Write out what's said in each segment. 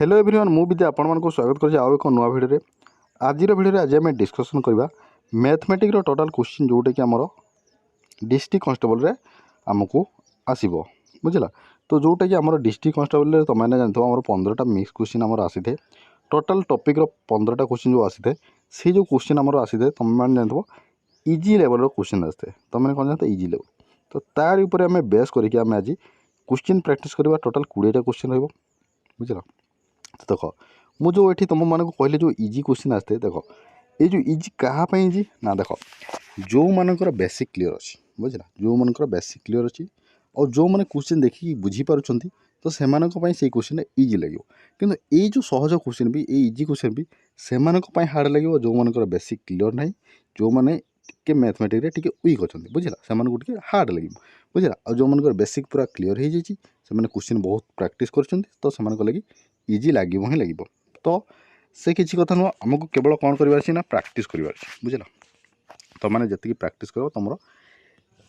Hello everyone मु विद्या आपण मानक स्वागत कर एक नुआ भिडियो आज आज आम डिस्कसन करवा मैथमेटिक टोटाल क्वेश्चन जोटा कि आमर डिस्ट्रिक्ट कांस्टेबल रे आमको आसब बुझला। तो जोटा कि आमर डिस्ट्रिक्ट कांस्टेबल तुम मैंने जानते आम 15टा मिक्स क्वेश्चन आमर आसी थे टोटाल टॉपिक 15टा क्वेश्चन जो आसी थे से जो क्वेश्चन आमर आसी थे तुम मैंने जानते इजी लेवल क्वेश्चन आसते तुम मैंने कौन जानते इजी लेवल। तो तार ऊपर आम बेस करके आज क्वेश्चन प्रैक्टिस करवा टोटाल 20टा क्वेश्चन रहा बुझला। तो देख मुझे ये तुम मानक कहले जो इजी क्वेश्चन आसते देख ये जो इजी कहाँपाई इजी ना देख जो मानकर बेसिक क्लीयर अच्छी बुझला जो मानकर बेसिक क्लीयर अच्छी और जो मैंने क्वेश्चन देखिए बुझीपार तो से क्वेश्चन इजी लगे किंतु ये जो सहज क्वेश्चन भी ये इजी क्वेश्चन भी से हार्ड लगे जो मानकर बेसिक क्लीयर ना जो मैंने टे मैथमेटिक्स टे वीक अच्छा बुझला से हार्ड लगे बुझला और जो मानकर बेसिक पूरा क्लीयर हो जाए क्वेश्चन बहुत प्रैक्टिस कर तो से लगे इजी लगे ही लगे। तो से किसी कथा नुह आमको केवल कौन कर ना प्रैक्टिस कर बुझला। तो मैंने जी प्रैक्टिस कर तुम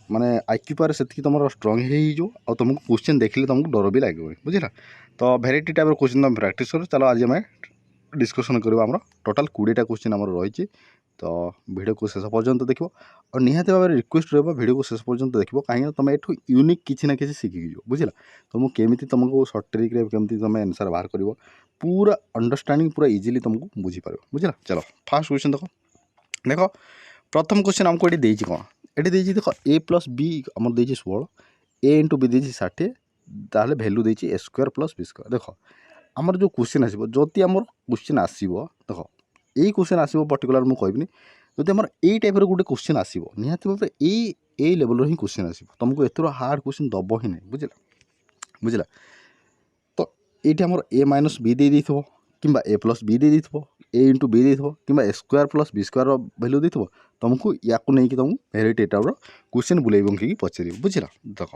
माने आईक्यू पावर से तुम स्ट्रंग हो तुमको क्वेश्चन देखिले तुमको डर भी लगे बुझला। तो भेराइटी टाइप क्वेश्चन तुम प्रैक्टिस कर चलो आज आम डिस्कसन करवा आम टोटाल 20टा क्वेश्चन आम रही। तो वीडियो को शेष पर्यंत देख और निहाती भाव में रिक्वेस्ट रहा वीडियो को शेष पर्यंत देख कहीं तुम एठू यूनिक किसी ना किसी शिखिक बुझला। तो मुझे केमी तुमको सर्ट ट्रिक केमी तुम आंसर बाहर कर पूरा अंडरस्टैंडिंग पूरा इजिली तुमको बुझीपार बुझला। चलो फास्ट क्वेश्चन देख देख प्रथम क्वेश्चन आमको ये देती कौन ये देख ए प्लस बी आम दे 16 ए इंटू बी दे 60 ताहले भैल्यू देती ए स्क्वायर प्लस बी स्क्वायर। देख आमर जो क्वेश्चन आसो जदि आमर क्वेश्चन आसो देख यही क्वेश्चन आसो पर्टिकुलर मुझे कहबी जब आम यही टाइप गोटे क्वेश्चन आसो निहाती भाव में लेवल ही क्वेश्चन आसो तुमको एथर हार्ड क्वेश्चन दब ही नहीं बुझला बुझला। तो ये आमर ए माइनस बी दे देथिबो किंबा ए प्लस बी दे देथिबो ए इंटू बी देथिबो किंबा A square plus B square value देथिबो तुमको या नहीं कि तुमको भेराइटी टाइप क्वेश्चन बुलाई बंकी पचार बुझला। देख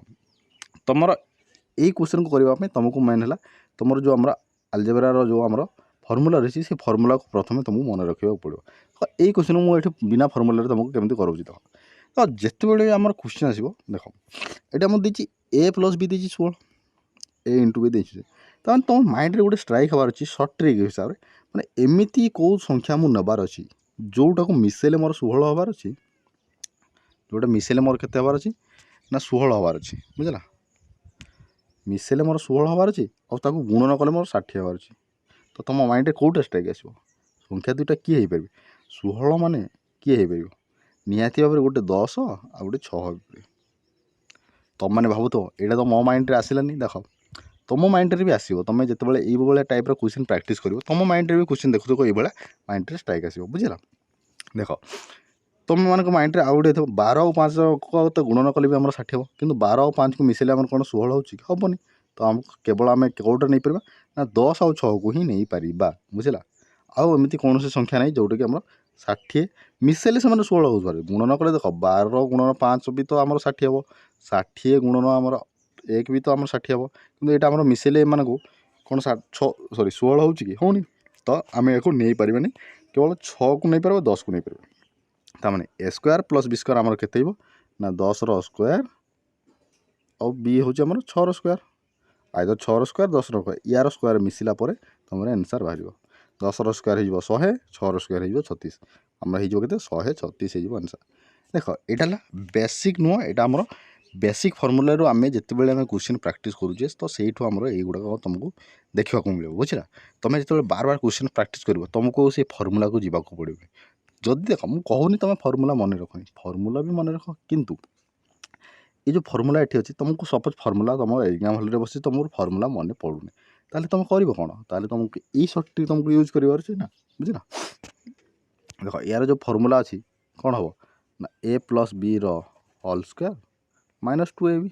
तुम यही क्वेश्चन को करने तुमको मेन है तुम जो आम अलजेब्रार जो आम फर्मूला रही से फर्मूला को प्रथम तुमको मन रखा पड़ो। तो यही क्वेश्चन मुझे बिना फर्मूला तुमको केमी करूँ देख तो जिते आम क्वेश्चन आसो देख ये आम देती ए प्लस बी देती 16 ए इंटू बी देती तो तुम माइंड गोटे स्ट्राइक हबार अच्छी सर्ट ट्रिक हिसाब से मैंने एमती कौ संख्या मुझे नबार अच्छी जोटा को मिसेले मोर 16 हबार अच्छी जोटा मिसेले मोर के हबार अच्छी ना 16 हबार अच्छी बुझला मिसेले मोर 16 हबार अच्छी और गुणन कले मोर 60 हबार अच्छी। तो तुम माइंड कौटा स्ट्राइक आसो संख्या दुईटा किए हो पारे 16 मान किए हो पार निहाती भाव में गोटे 10 आ गोटे 6 तुम मैंने भाव तो यहाँ तो मो माइंड में आसलानी देख तुम माइंड में भी आसो तुम जिते ये टाइप क्वेश्चन प्रैक्टिस कर तुम माइंड में भी क्वेश्चन देखो ये माइंड में स्ट्राइक आसो बुझला। देख तुम मान माइंड में आउ गए 12 और 5 को तो गुणन कले भी आम 60 हम कि 12 और 5 को मिसेले आम कौन 16 होनी तो आम केवल आम कौटा नहीं पार ना 10 और 6 को ही नहीं पार बुझला। आउ एमती कौन संख्या नहीं जोटा कि आम 60 मिसेले से 16 हो गुणन कले देख 12 गुणन 5 भी तो आम 60 हम 60 गुणन आमर 1 भी तो आम 60 हम कि यहाँ आम मिसेले एम को कौन 6 सॉरी 16 होनी तो आम या नहीं पार्बानी केवल 6 को नहीं पार 10 को नहीं पार ताने ए स्क्वायर प्लस बी स्क्वायर आमर के ना 10 स्क्वायर और बी हूँ आम 6 स्क्वायर आइदर 6 स्क्वायर 10 स्क्वायर यार स्क्वायर मिसला तुम आंसर बाहर 10 स्क्वायर हो 100 6 स्क्वायर हो 36 आम हो 136 हो आंसर। देख यहाँ बेसिक नुह यहाँ आम बेसिक फर्मूला आम जिते आम क्वेश्चन प्रैक्टिस करुचे तो सहीठू आम युवा तुमको देखा मिले बुझला। तुम जो बार बार क्वेश्चन प्रैक्टिस कर तुमको से फर्मूला को जीवा पड़े जदि देख मुझे कहूनी तुम फर्मूला मन रखनी फर्मूला भी मन रख किंतु ये जो फर्मूला ये अच्छी तुमको सपोज फर्मूला तुम एग्जाम हल बस तुम फर्मूला मन पड़ूनी ताले तुम कर कौन ताले तुमको यही सर्ट ट्रिक तुमको यूज कर ना बुझला। देख यार जो फर्मूला अच्छी कौन हम ना A plus B whole square minus 2ab।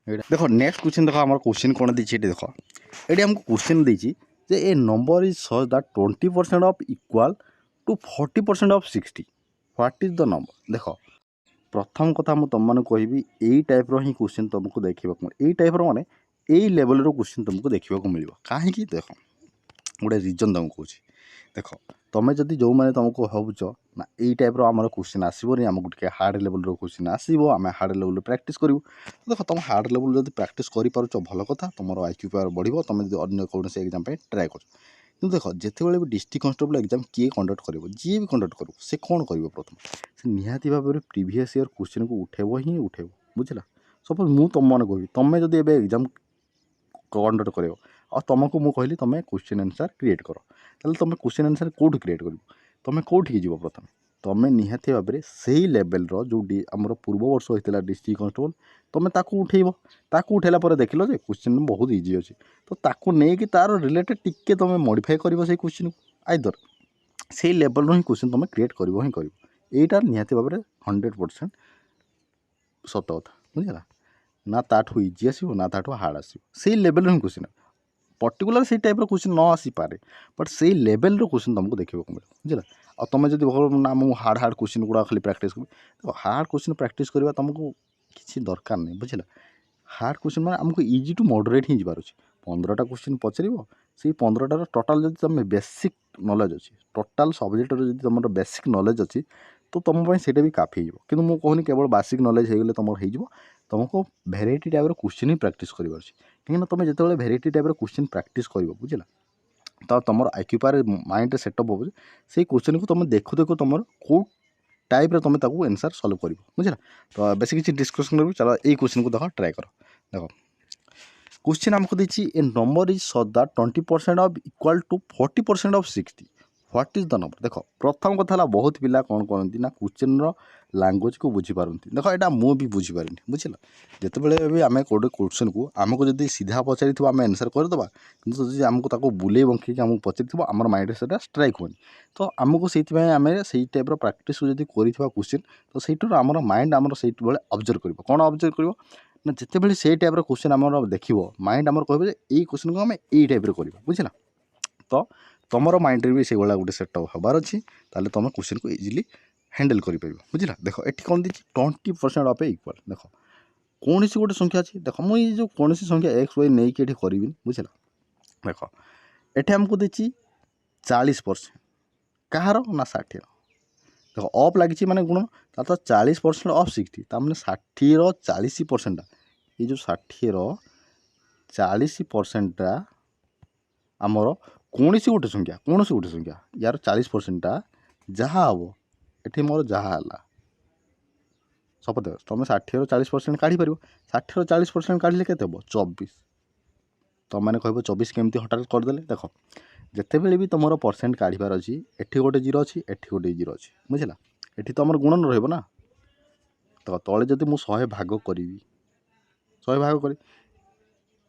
देख नेक्स्ट क्वेश्चन देख आम क्वेश्चन कौन देती देख ये आमको क्वेश्चन देती जे a number is such that 20% of equal to 40% of 60 what is the number. देख प्रथम कथा मुझे तुम मैंने कहि यही टाइप रो ही क्वेश्चन तुमको देखा यही टाइप माने यही लेवल रो क्वेश्चन तुमको देखा मिल कहीं देख गोटे रिजन तुमको कौच देख तुम जदि जो मैंने तुमको भावुच ना यही टाइप आम क्वेश्चन आसबनी आमको टे हार्ड लेवल क्वेश्चन आसो आम हार्ड लेवल प्रैक्टिस करूँ। देख तुम हार्ड लेवल जब प्रैक्टिस कर भल कथा तुम IQ पावर बढ़ो तुम जो अन्य कौन एग्जाम ट्राए कर। कि देख जिते भी डिस्ट्रिक्ट कन्स्टेबल एग्जाम किए कंडक्ट कर जी भी कंडक्ट करू से कौन कर प्रथम से निहाती भाव में प्रीवियस ईयर क्वेश्चन को उठेब ही उठेब बुझला। सपोज मु तुम मैंने कह तुम जब ए एग्जाम कंडक्ट कर तुमको मुझे कहली तुम क्वेश्चन आंसर क्रिएट कर ताल तुम क्वेश्चन आंसर कौट क्रिएट कर तुम कौटी जीव प्रथम तुम निहाती भाव में से लेवल जो आम पूर्व वर्ष होता डिस्ट्रिक्ट कन्स्टेबल तुम ताकू उठेब ताकू उठेला देख लो क्वेश्चन बहुत इजी अच्छे तो ताकू नहीं तार रिलेटेड टिके तुम मॉडिफाई कर क्वेश्चन को आइदर से लेवल ही क्वेश्चन तुम क्रिएट कर ही कर यहीटा निहाती भाव में 100% सत कथा बुझला ना ताठू इजी आसो ना ताठू हार्ड आसो से लेवल ही क्वेश्चन पर्टिकुलर से टाइप क्वेश्चन न आसीपे बट से लेवल क्वेश्चन तुमको देखा मिले बुझला। और तुम जब ना मुझे हार्ड हार्ड क्वेश्चन गुड़ा खाली प्रैक्टिस कर तो हार्ड क्वेश्चन प्रैक्टिस करवा तुमको किसी दरकार नहीं बुझला। हार्ड क्वेश्चन मैंने आमको इजी टू मॉडरेट ही जबार अच्छे 15टा क्वेश्चन पचार से 15टार टोटाल जब तुम बेसिक नॉलेज अच्छी टोटाल सब्जेक्टर जब तुम बेसिक नॉलेज अच्छी तो तुम से भी काफी हो कि मुझे कहूनी केवल बेसिक नॉलेज हो तुम हो तुमको भेराइटी टाइप क्वेश्चन ही प्रैक्टिस कर कहीं तुम जो भेराइटी टाइप क्वेश्चन प्रैक्टिस कर बुझला तो तुम IQ पावर माइंड सेटअप हो से क्वेश्चन को तुम देखु देखु तुम कौ टाइप तुम आंसर सल्व कर बुझला। तो बेस किसी डिस्कसन कर चलो ये क्वेश्चन को देख ट्राए कर देख क्वेश्चन आमको देखिए a number is such that 20% of equal to 40% of 60 what is the number. देख प्रथम कथा बहुत पिला कौन करती ना क्वेश्चन लैंग्वेज को बुझीपारती देख यहाँ मुझे बुझीपारे बुझला जिते भी आम गोटे क्वेश्चन को आमको जब सीधा पचारि आम आंसर करदे कि आमको बुले बंकी आमको पचारि आम माइंड से स्ट्राइक होनी तो आमको से आम से टाइप प्राक्ट जब कर क्वेश्चन तो सहीटर आम माइंड आम से ऑब्जर्व कर कौन ऑब्जर्व कर ना जिते से टाइप क्वेश्चन आम देख माइंड आम कह क्वेश्चन को आम यही टाइप कर बुझला। तो तुम माइंड भी से गोटे सेटअप हबार अच्छी ताले तुम क्वेश्चन को इजिली हैंडल कर बुझला। देख ये कौन दी 20% ऑफ इक्वल देख कौन सी गोटे संख्या अच्छी देख मुझे जो कौन सी संख्या एक्स वाई नहीं कि करी बुझला। देख ये आमको देखिए 40% कହାର ना 60 देख अफ लगी माने गुण तो 40% ऑफ 60 तार 60 40% ये जो 60 40% आमर कौन सी गोटे संख्या यार 40% जहाँ हम ये मोर जहाँ सपोज तुम 60 40% काढ़ी पार 60 40% काढ़ले के 24 तुम मैंने कह 24 केमती हठात करदे देख जिते बड़े भी तुम परसेंट काढ़ार अच्छी एटी गोटे जीरो अच्छी एटी गोटे जीरो अच्छी बुझला एटी तो आम गुणन रहा तो तले जब मुझे 100 भाग करी 100 भाग कर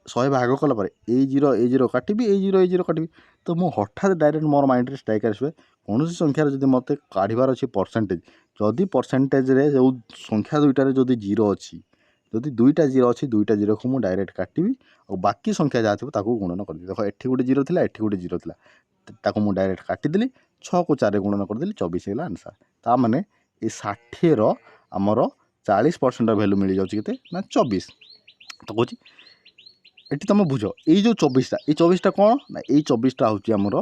100 भाग कलापर ए जीरो काटि ए जीरो काटि तो मुझे हठात डायरेक्ट मोर माइंड में स्ट्राइक आसवे कौन संख्यार जब मत काढ़ार अच्छी परसेंटेज जदि परसेंटेज जो संख्या दुईटार जदि जीरो अच्छी जदि दुईटा जीरो अच्छी दुईटा जीरो को मुझे डायरेक्ट काटि और बाकी संख्या जहाँ थी गुणन कर देख एटी गोटे जीरो थी एटी गोटे जीरो था मुझे डायरेक्ट काटिदेली 6 को 4 गुणन करदेली 24 है आंसर ता माने ये 60 आमर 40% भैल्यू मिल जाए ना 24 तो कौच ये तुम बुझ ये जो 24टा कौन ना ये 24टा हूँ आमर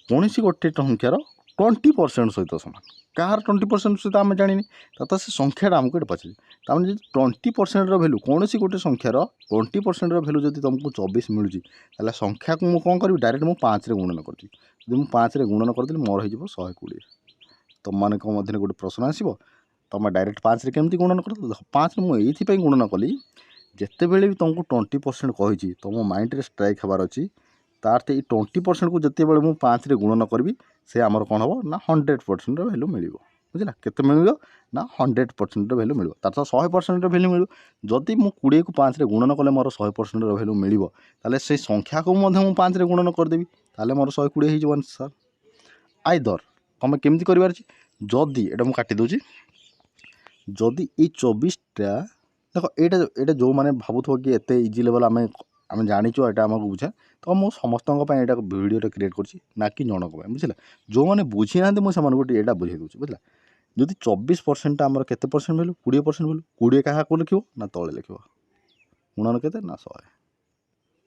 कौन सी गोटे संख्यार 20% सहित सामान कहार 20% सहित आम जानी तो से संख्याटा आमको ये पचार तमें 20% भैल्यू कौन सी गोटे संख्यार 20% भैल्यू जब तुमको 24 मिलूँ संख्या को मुझे कौन करी डायरेक्ट मुझे 5 गुणन कर 5 गुणन करदेली मोर हो 120 तुम मान गोटे प्रश्न आसो तुम डायरेक्ट 5 केमती गुणन कर 5 मुझे गुणन कली जिते बड़े भी तुमको 20% कही तुम माइंड में स्ट्राइक हबार अच्छी तार 20% को जिते बड़े मुझे 5 गुणन करी से आमर कौन हम ना 100% भैल्यू मिल बुझला केते मिल ना 100% भैल्यू मिल तार तो 100% भैल्यू मिल जदि मुझे 20 को 5 गुणन कले मोर 100% भैल्यू मिल ताले से संख्या को मुझे 5 गुणन करदेवी ताले मोर 120 हो आंसर आइदर तुम केमती कर जदि एटा मुझे काटी दूची जदि ये 24टा देख ये जो मैंने भावुथ कि एत इजी लेवल आम जाचु यहाँ आमको बुझा तो मुझे समस्त भिडियो क्रिएट करना कि जनक बुझला जो मैंने बुझी ना मुझे यहाँ बुझे दूसरी बुझला जदि 24% आमर केते परसेंट भैल्यू 20% भैल्यू 20 क्या लिख ना तले लिख गुणन के ना 100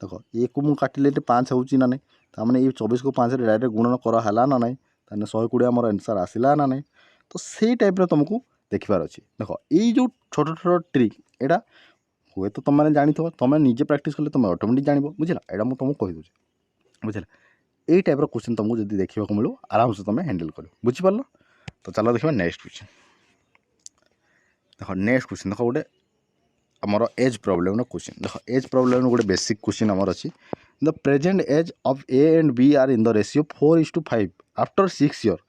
देख ये को मुझे काटिले 5 हो ना नहीं मैंने ये 24 को 5 डायरेक्ट गुणन करा ना नहीं ताने 120 आमर आंसर आसला ना नहीं तो सेई टाइप तुमको देखिबार अच्छी देख यही जो छोट छोट ट्रिक एटा हुए तो तुम मैंने जानी तुम निजे प्रैक्टिस कले तुम ऑटोमेटिक जान बुझला एटा मुझे तुमको कहीदे बुझला यही टाइप क्वेश्चन तुमको जब देखा मिलो आराम से तुम हैंडल कर बुझिपार तो चलो देखा नेक्स्ट क्वेश्चन देख नेक्स्ट क्वेश्चन देख गोटे आमर एज प्रॉब्लम क्वेश्चन देख एज प्रॉब्लम गोटे बेसिक क्वेश्चन आमर अच्छी the present age of A and B are in the ratio 4:5 after 6 years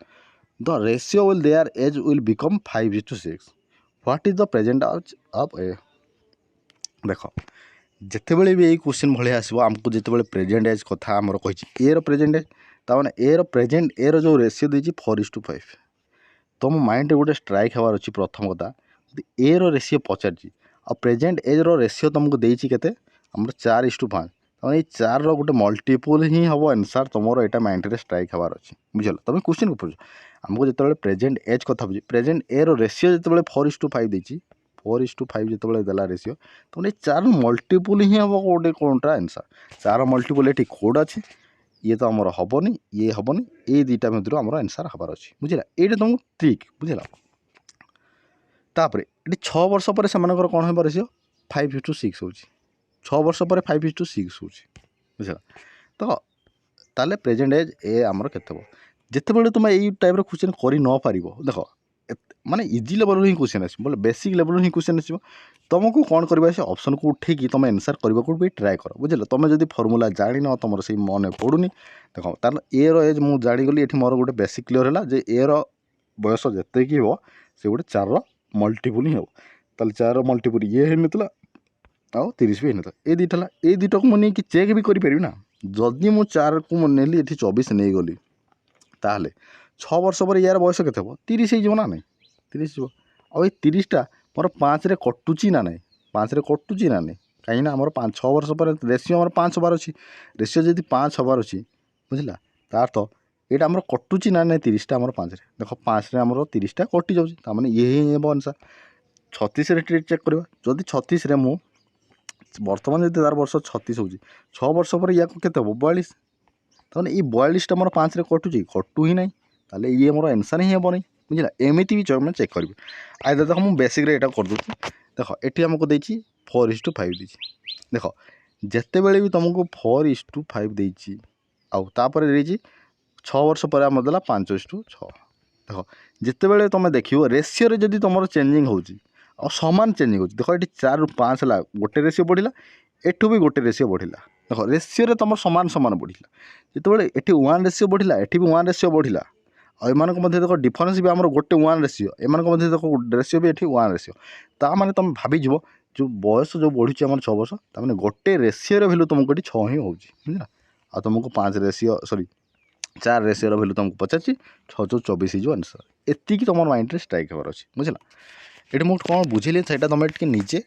the ratio will their age will become 5:6 what is the present age of a देख जितेबले भी यही question भाई आसो आमको जिते प्रेजेंट एज कथा आमर कही ए प्रेजेंट एज ताने ए प्रेजेंट ए जो रेशियो देती 4:5 तुम माइंड गोटे स्ट्राइक हबार अच्छी प्रथम कथा ए रेशियो पचार आ प्रेजेंट एज रेशियो तुमको देती के आमर 4:5 तमें 4 गोटे मल्टीपल ही हम आंसर तुम यहाँ माइंड में स्ट्राइक हबार अच्छी बुझल तुम क्वेश्चन को पढ़ आमको जो प्रेजेंट एज कथा बुझे प्रेजेंट ए रेशियो जो 4:5 देती 4:5 जो देला रेशियो तो 4 मल्टीपल ही हम गोटे कौनटा आंसर 4 मल्टीपल ये कोड अच्छे ये तो आमर हेनी ये हेनी ये दुटा मध्य आमर आंसर हबार अच्छी बुझला ये तुमको ट्रिक बुझला तापर ये 6 वर्ष पर से कौन हो रेशियो 5:6 हो 6 वर्ष पर 5:6 हो बुझला तो ताले प्रेजेंट एज ए आमर केते जितेबाला तुम यही टाइप क्वेश्चन कर न पार देख माने इजी लेवल ही क्वेश्चन आस बोले बेसिक लेवल ही क्वेश्चन आस तुमको कौन करवा से ऑप्शन को उठेकी तुम आंसर करने को भी ट्राए कर बुझल तुम जब फर्मूला जान तुम से मन पड़ूनी देख तार ए एज मुझे जागली ये मोर गोटे बेसिक क्लियर है जे ए बयस जिते कि हो से गोटे 4 मल्टीपल ही हो ताल 4 मल्टीपल ये होता आ 30 भी होता ये दुटा ये दुटा को मुझे चेक भी करी ना जदि मु 4 को नेली ये 24 नहीं गली ताहले 6 वर्ष पर यार बयस के 30 हो ना नहीं 30 जीव आ 30टा मोर 5 रे कटुची ना नहीं 5 रे कटुची ना नहीं कहीं आमर 5-6 वर्ष पर रेशियो आमर 5 हबार अच्छी रेशियो जब 5 हबार अच्छी बुझला तार तो यहाँ आमर कटुची ना नहीं 30टा आमर 5 रे देख 5 रे आमर 30टा कटि जाने ये ही आंसर 36 रे चेक करवा जदि 36 रे मु बर्तमान जब तार वर्ष 36 हो 6 वर्ष पर या के 42 तमें ये 42टा मोर 5 रे कटुची कटु ही ना ताले ये मोर आंसर ही हेनी बुझला एमती भी मैं चेक करी आइदर देख मुझे बेसिक रे कर दूसरी देख ये आमको देती 4:5 देती देख जिते बड़े भी तुमको 4:5 देती आउे देती 6 वर्ष पर आम देला 5:6 देख जिते बड़े तुम देख रेशियो जदि तुम चेंजिंग हो सामान चेंजिंग हो देख ये 4 ରୁ 5 है गोटे रेशियो बढ़ला एठू भी गोटे रेशियो बढ़ला देख रेशियो तुम सामान सामान बढ़ला जिते ये 1 रेशियो बढ़ला ये भी 1 रेशियो बढ़ला और एम देख डिफरेन्स भी आम गोटे 1 रेशियो एम देख रेशियो भी ये 1 रेशियो ता माने तुम भाज जो बयस जो बढ़ी आम 6 वर्ष तमें गोटे रेशियो भैल्यू तुमको ये 6 ही हो बुझला आ तुमको 5 रेशियो सॉरी 4 रेशियो भैल्यू तुमको 50 6/24 हो आंसर एतिक तुम माइंड में स्ट्राइक हबार अच्छी बुझला ये मुझे कौन बुझे से तुम निजे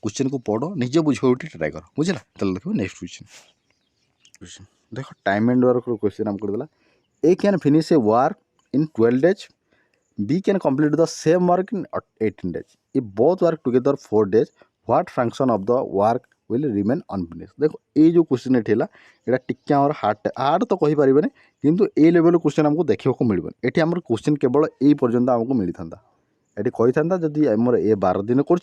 क्वेश्चन को पढ़ निजे बुझे ट्राए कर बुझला चलो देखो नेक्स्ट क्वेश्चन देख टाइम एंड वर्क क्वेश्चन आम करदेला A can finish a work in 12 days B can complete the same work in 18 days if both work together 4 days what fraction of the work will remain unfinished देखो ये जो question ये यहाँ टिके आम hard तो कही पारे किंतु ए लेवल क्वेश्चन आमको देखा मिलबन ये आम क्वेश्चन केवल यही पर्यंत आमको मिलता ये कही था जदि आमर ए 12 दिन कर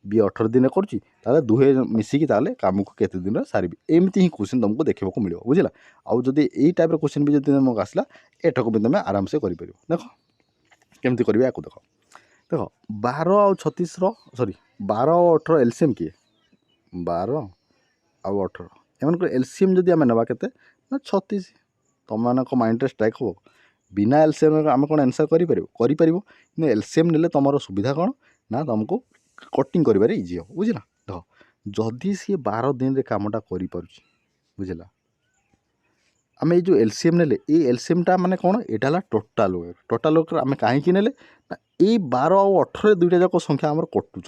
बी 18 दिन कर दुहे मिसिकी काम को केते दिन सारी एमती ही क्वेश्चन तुमको देखा मिले बुझला आउ जदि यही टाइप क्वेश्चन भी जब तुमको आसला एठक भी तुम आराम से कर देख केमती कर देख देख 12 और 36 सॉरी 12 और 18 एलसीएम किए 12 आउ 18 एम एलसीएम जदि आम ना के 36 तुम माइंड स्ट्राइक हो बिना एलसीएम आम कौन आंसर कर एलसीएम ने तुम सुविधा कौन ना तुमको कटिंग कर इजी हो बुझला देख जदि सी 12 दिन रे कामटा कर बुझला आम ये जो एलसीएम ने एलसीएमटा माने कौन यहाँ टोटाल टोटाल आम कहीं ना ये 12 और 18 दुईटा जाक संख्या आम कटुँच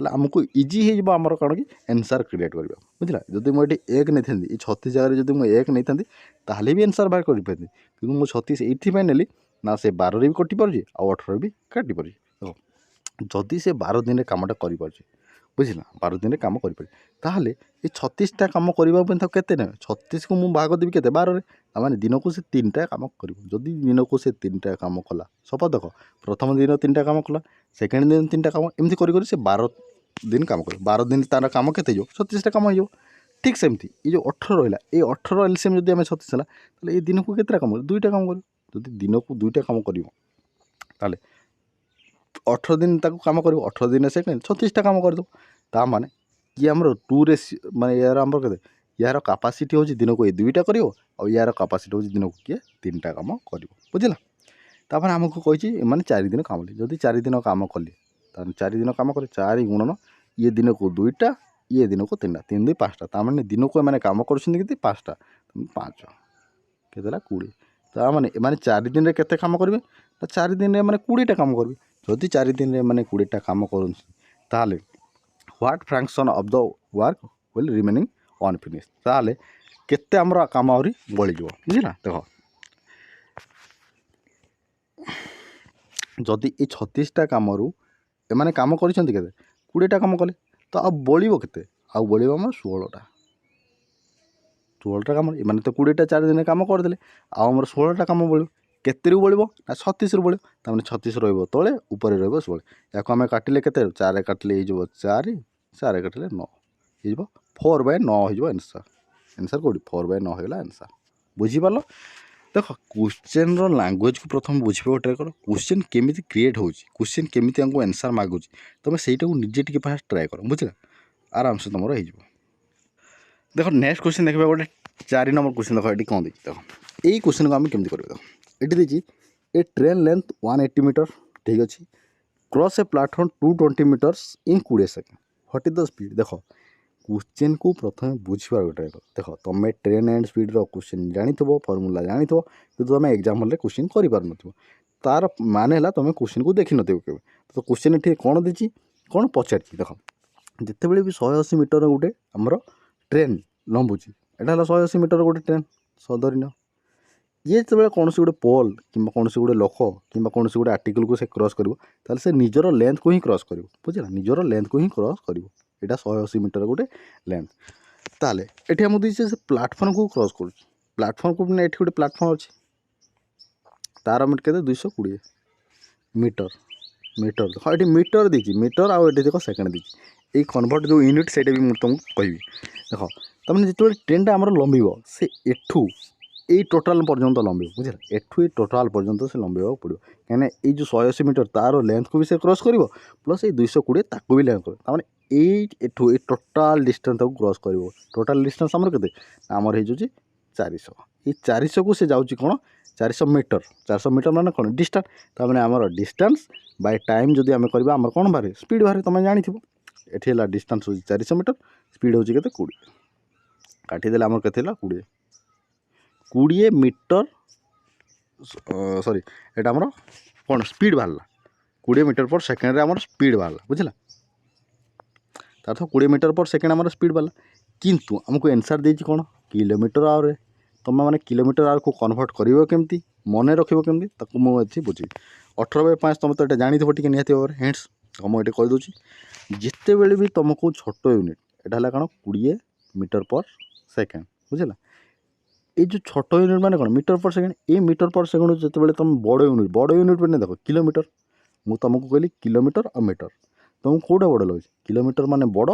आमको इजी होमर कौन कि आंसर क्रिएट करवा बुझला जदि मुझे 1 नहीं थी 36 जगह जब मुझे 1 नहीं थी ताहले भी आंसर बाहर कर पारि कि मुझे 36 ये नेली ना से 12 भी कटि पारे आ 18 भी काटि पारे जदि से 12 दिन कामटा कर ବୁଝିଲା 12 ଦିନରେ କାମ କରିପାରିବେ। ତାହେଲେ ଏ 36ଟା କାମ କରିବା ପାଇଁ ତାକୁ କେତେ ନେବେ? 36କୁ ମୁଁ ଭାଗ ଦେବି କେତେ 12ରେ, ତାମାନେ ଦିନକୁ ସେ 3ଟା କାମ କରିବ। ଯଦି ଦିନକୁ ସେ 3ଟା କାମ କଲା, ସପୋଜ୍ ଦେଖ ପ୍ରଥମ ଦିନ 3ଟା କାମ କଲା, ସେକେଣ୍ଡ ଦିନ 3ଟା କାମ, ଏମିତି କରି କରି ସେ 12 ଦିନ କାମ କରିବ। 12 ଦିନ ତାର କାମ କେତେ ହେଇଯିବ? 36ଟା କାମ ହେଇଯିବ। ଠିକ୍ ସେମିତି ଏ ଯେଉଁ 18 ରହିଲା, ଏଇ 18 ଏଲସିଏମ୍ ଯଦି ଆମେ 36 ହେଲା, ତାହେଲେ ଏଇ ଦିନକୁ କେତେଟା କାମ କରିବ? 2ଟା କାମ କରିବ। ଯଦି ଦିନକୁ 2ଟା କାମ କରିବ, ତାହେଲେ 18 ଦିନ ତାକୁ କାମ କରିବ, 18 ଦିନରେ ସେକେଣ୍ଡ 36ଟା କାମ କରିଦେବ। ତା ମାନେ ଇଏ ଆମର 2ରେ ମାନେ ୟାର ଆମର କେତେ, ୟାର କାପାସିଟି ହେଉଛି ଦିନକୁ ଏଇ 2ଟା କରିବ, ଆଉ ୟାର କାପାସିଟି ହେଉଛି ଦିନକୁ କିଏ 3ଟା କାମ କରିବ। ବୁଝିଲା? ତାପରେ ଆମକୁ କହିଛି ଏମାନେ 4 ଦିନ କାମ କଲେ। ଯଦି 4 ଦିନ କାମ କଲେ, ତାହେଲେ 4 ଦିନ କାମ କଲେ 4 ଗୁଣନ ଇଏ ଦିନକୁ 2ଟା, ଇଏ ଦିନକୁ 3ଟା, 3 2 5ଟା, ତାମାନେ ଦିନକୁ ଏମାନେ କାମ କରୁଛନ୍ତି କେତେ? 5ଟା, 5 କେତେ ହେଲା? 20। ତାମାନେ ଏମାନେ 4 ଦିନରେ କେତେ କାମ କରିବେ? ତ 4 ଦିନରେ ଏମାନେ 20ଟା କାମ କରିବେ। ଯଦି 4 ଦିନରେ ଏମାନେ 20ଟା କାମ କରନ୍ତି, ତାହେଲେ what fraction of the work will remaining unfinished, ତାହେଲେ କେତେ ଆମର କାମ ଆହୁରି ବଳିଯିବ। ବୁଝିଲା? ଦେଖ ଯଦି ଏ 36ଟା କାମରୁ ଏମାନେ କାମ କରିଛନ୍ତି କେତେ? 20ଟା କାମ କଲେ, ତ ଆଉ ବଳିବ କେତେ? ଆଉ ବଳିବ ଆମର 16ଟା କାମ। ଏମାନେ ତ 20ଟା 4 ଦିନରେ କାମ କରିଦେଲେ, ଆଉ ଆମର 16ଟା କାମ ବଳିବ। କେତେରୁ ବଳିବ? ନା 36ରୁ ବଳିବ। ତାମାନେ 36 ରହିବ ତଳେ, ଉପରେ ରହିବ 16। ୟାକୁ ଆମେ କାଟିଲେ କେତେ? 4 କାଟିଲେ ହେଇଯିବ 4, 4 କାଟିଲେ 9 ହେଇଯିବ, 4/9 ହେଇଯିବ ଆନ୍ସର୍। ଆନ୍ସର୍ କେଉଁଠି? 4/9 ହେଇଗଲା ଆନ୍ସର୍। ବୁଝିପାରିଲ? ଦେଖ କ୍ୱେଶ୍ଚିନ୍ର ଲାଙ୍ଗୁଏଜ୍କୁ ପ୍ରଥମେ ବୁଝିବାକୁ ଟ୍ରାଏ କର। କ୍ୱେଶ୍ଚିନ୍ କେମିତି କ୍ରିଏଟ୍ ହେଉଛି, କ୍ୱେଶ୍ଚିନ୍ କେମିତି ଆମକୁ ଆନ୍ସର୍ ମାଗୁଛି, ତୁମେ ସେଇଟାକୁ ନିଜେ ଟିକେ ଫାଷ୍ଟ ଟ୍ରାଏ କର। ବୁଝିଲା? ଆରାମସେ ତୁମର ହେଇଯିବ। ଦେଖ ନେକ୍ସଟ କ୍ୱେଶ୍ଚିନ୍ ଦେଖିବା, ଗୋଟେ 4 ନମ୍ବର କ୍ୱେଶ୍ଚିନ୍ ଦେଖ ଏଠି କ'ଣ ଦେଇଛି। ଦେଖ ଏଇ କ୍ୱେଶ୍ଚିନ୍କୁ ଆମେ କେମିତି କରିବା? ଦେଖ ଏଠି ଦେଇଛି ଏ ଟ୍ରେନ୍ ଲେନ୍ଥ 180 ମିଟର, ଠିକ୍ ଅଛି, cross A platform 220 metres in 20 second, what is the speed? ଦେଖ क्वेश्चन को प्रथम बुझार ट्राए कर। देख तुम ट्रेन एंड स्पीड क्वेश्चन जानी फर्मूला जानी कि तुम एग्जाम हल क्वेश्चन कर तार मान है तुम क्वेश्चन को देखी नथिबो केबे। तो क्वेश्चन ये कौन देती कौन पचार देख जिते बड़े भी 180 मीटर गोटे आमर ट्रेन लंबुची एटा 180 मीटर गोटे ट्रेन धरिन ये जो कौन गोटे पोल कि कौन गोटे लोक कि कौन गोटे आर्टिकल को से क्रॉस कर से निजर लेंथ को ही क्रॉस कर बुझे निजर लेंथ को ही क्रॉस कर यहाँ 180 मीटर गोटे लेंथ ताले एठी हम दीजिए से प्लाटफर्म को क्रॉस कर प्लाटफर्म को ये गोटे प्लाटफर्म अच्छी तार मिट के 220 मीटर मीटर हाँ ये मीटर दी मीटर आउ देख सेकेंड दी ये कन्वर्ट जो यूनिट से भी मुझे तुमको कहि देख तमें जो ट्रेन आम लंबी से एठू ये टोटाल पर्यंत लंबी बुझे एठू ये टोटाल पर्यंत से लंबा पड़ो कहीं ये जो 180 मीटर तार लेंथ को भी से क्रॉस कर प्लस ये 220 ताको भी लेंथ कर एठू ये टोटाल डिस्टेंस क्रॉस कर टोटाल डिस्टेंस आमर के आमर हो 400 ये 400 को से जाऊँगी कौन 400 मीटर माने कौन डिस्टेंस तमें आमर डिस्टेंस बाय टाइम जदि आम करवा आमर कौन बाहर स्पीड बाहर तुम जानी एठी है डिस्टेंस हो 400 मीटर स्पीड हो 20 काटिदेले आमर के 20 मीटर सॉरी एटा आमर कौन स्पीड बाहर 20 मीटर पर सेकेंड आमर स्पीड बाहर बुझला तार 20 मीटर पर सेकेंड आमर स्पीड बाहर किंतु आमको आंसर देती कौन किलोमीटर आवर तुम मैंने किलोमीटर आवर को कन्वर्ट कर मन रख केमती मुझे बुझी 18/5 तुम तो ये जानी टे निहती भाव हेन्स मुझे कहीदे जिते बड़े भी तुमको छोट यूनिट यहाँ है कौन 20 मीटर पर सेकेंड बुझला ये जो छोट यूनिट माने कौन मीटर पर सेकेंड ये मीटर पर सेकेंड जिते बड़े तुम बड़ यूनिट मैंने देख किलोमीटर मुझे तुमको कहली किलोमीटर और मीटर तुमको कौटा बड़ लगे किलोमीटर माने बड़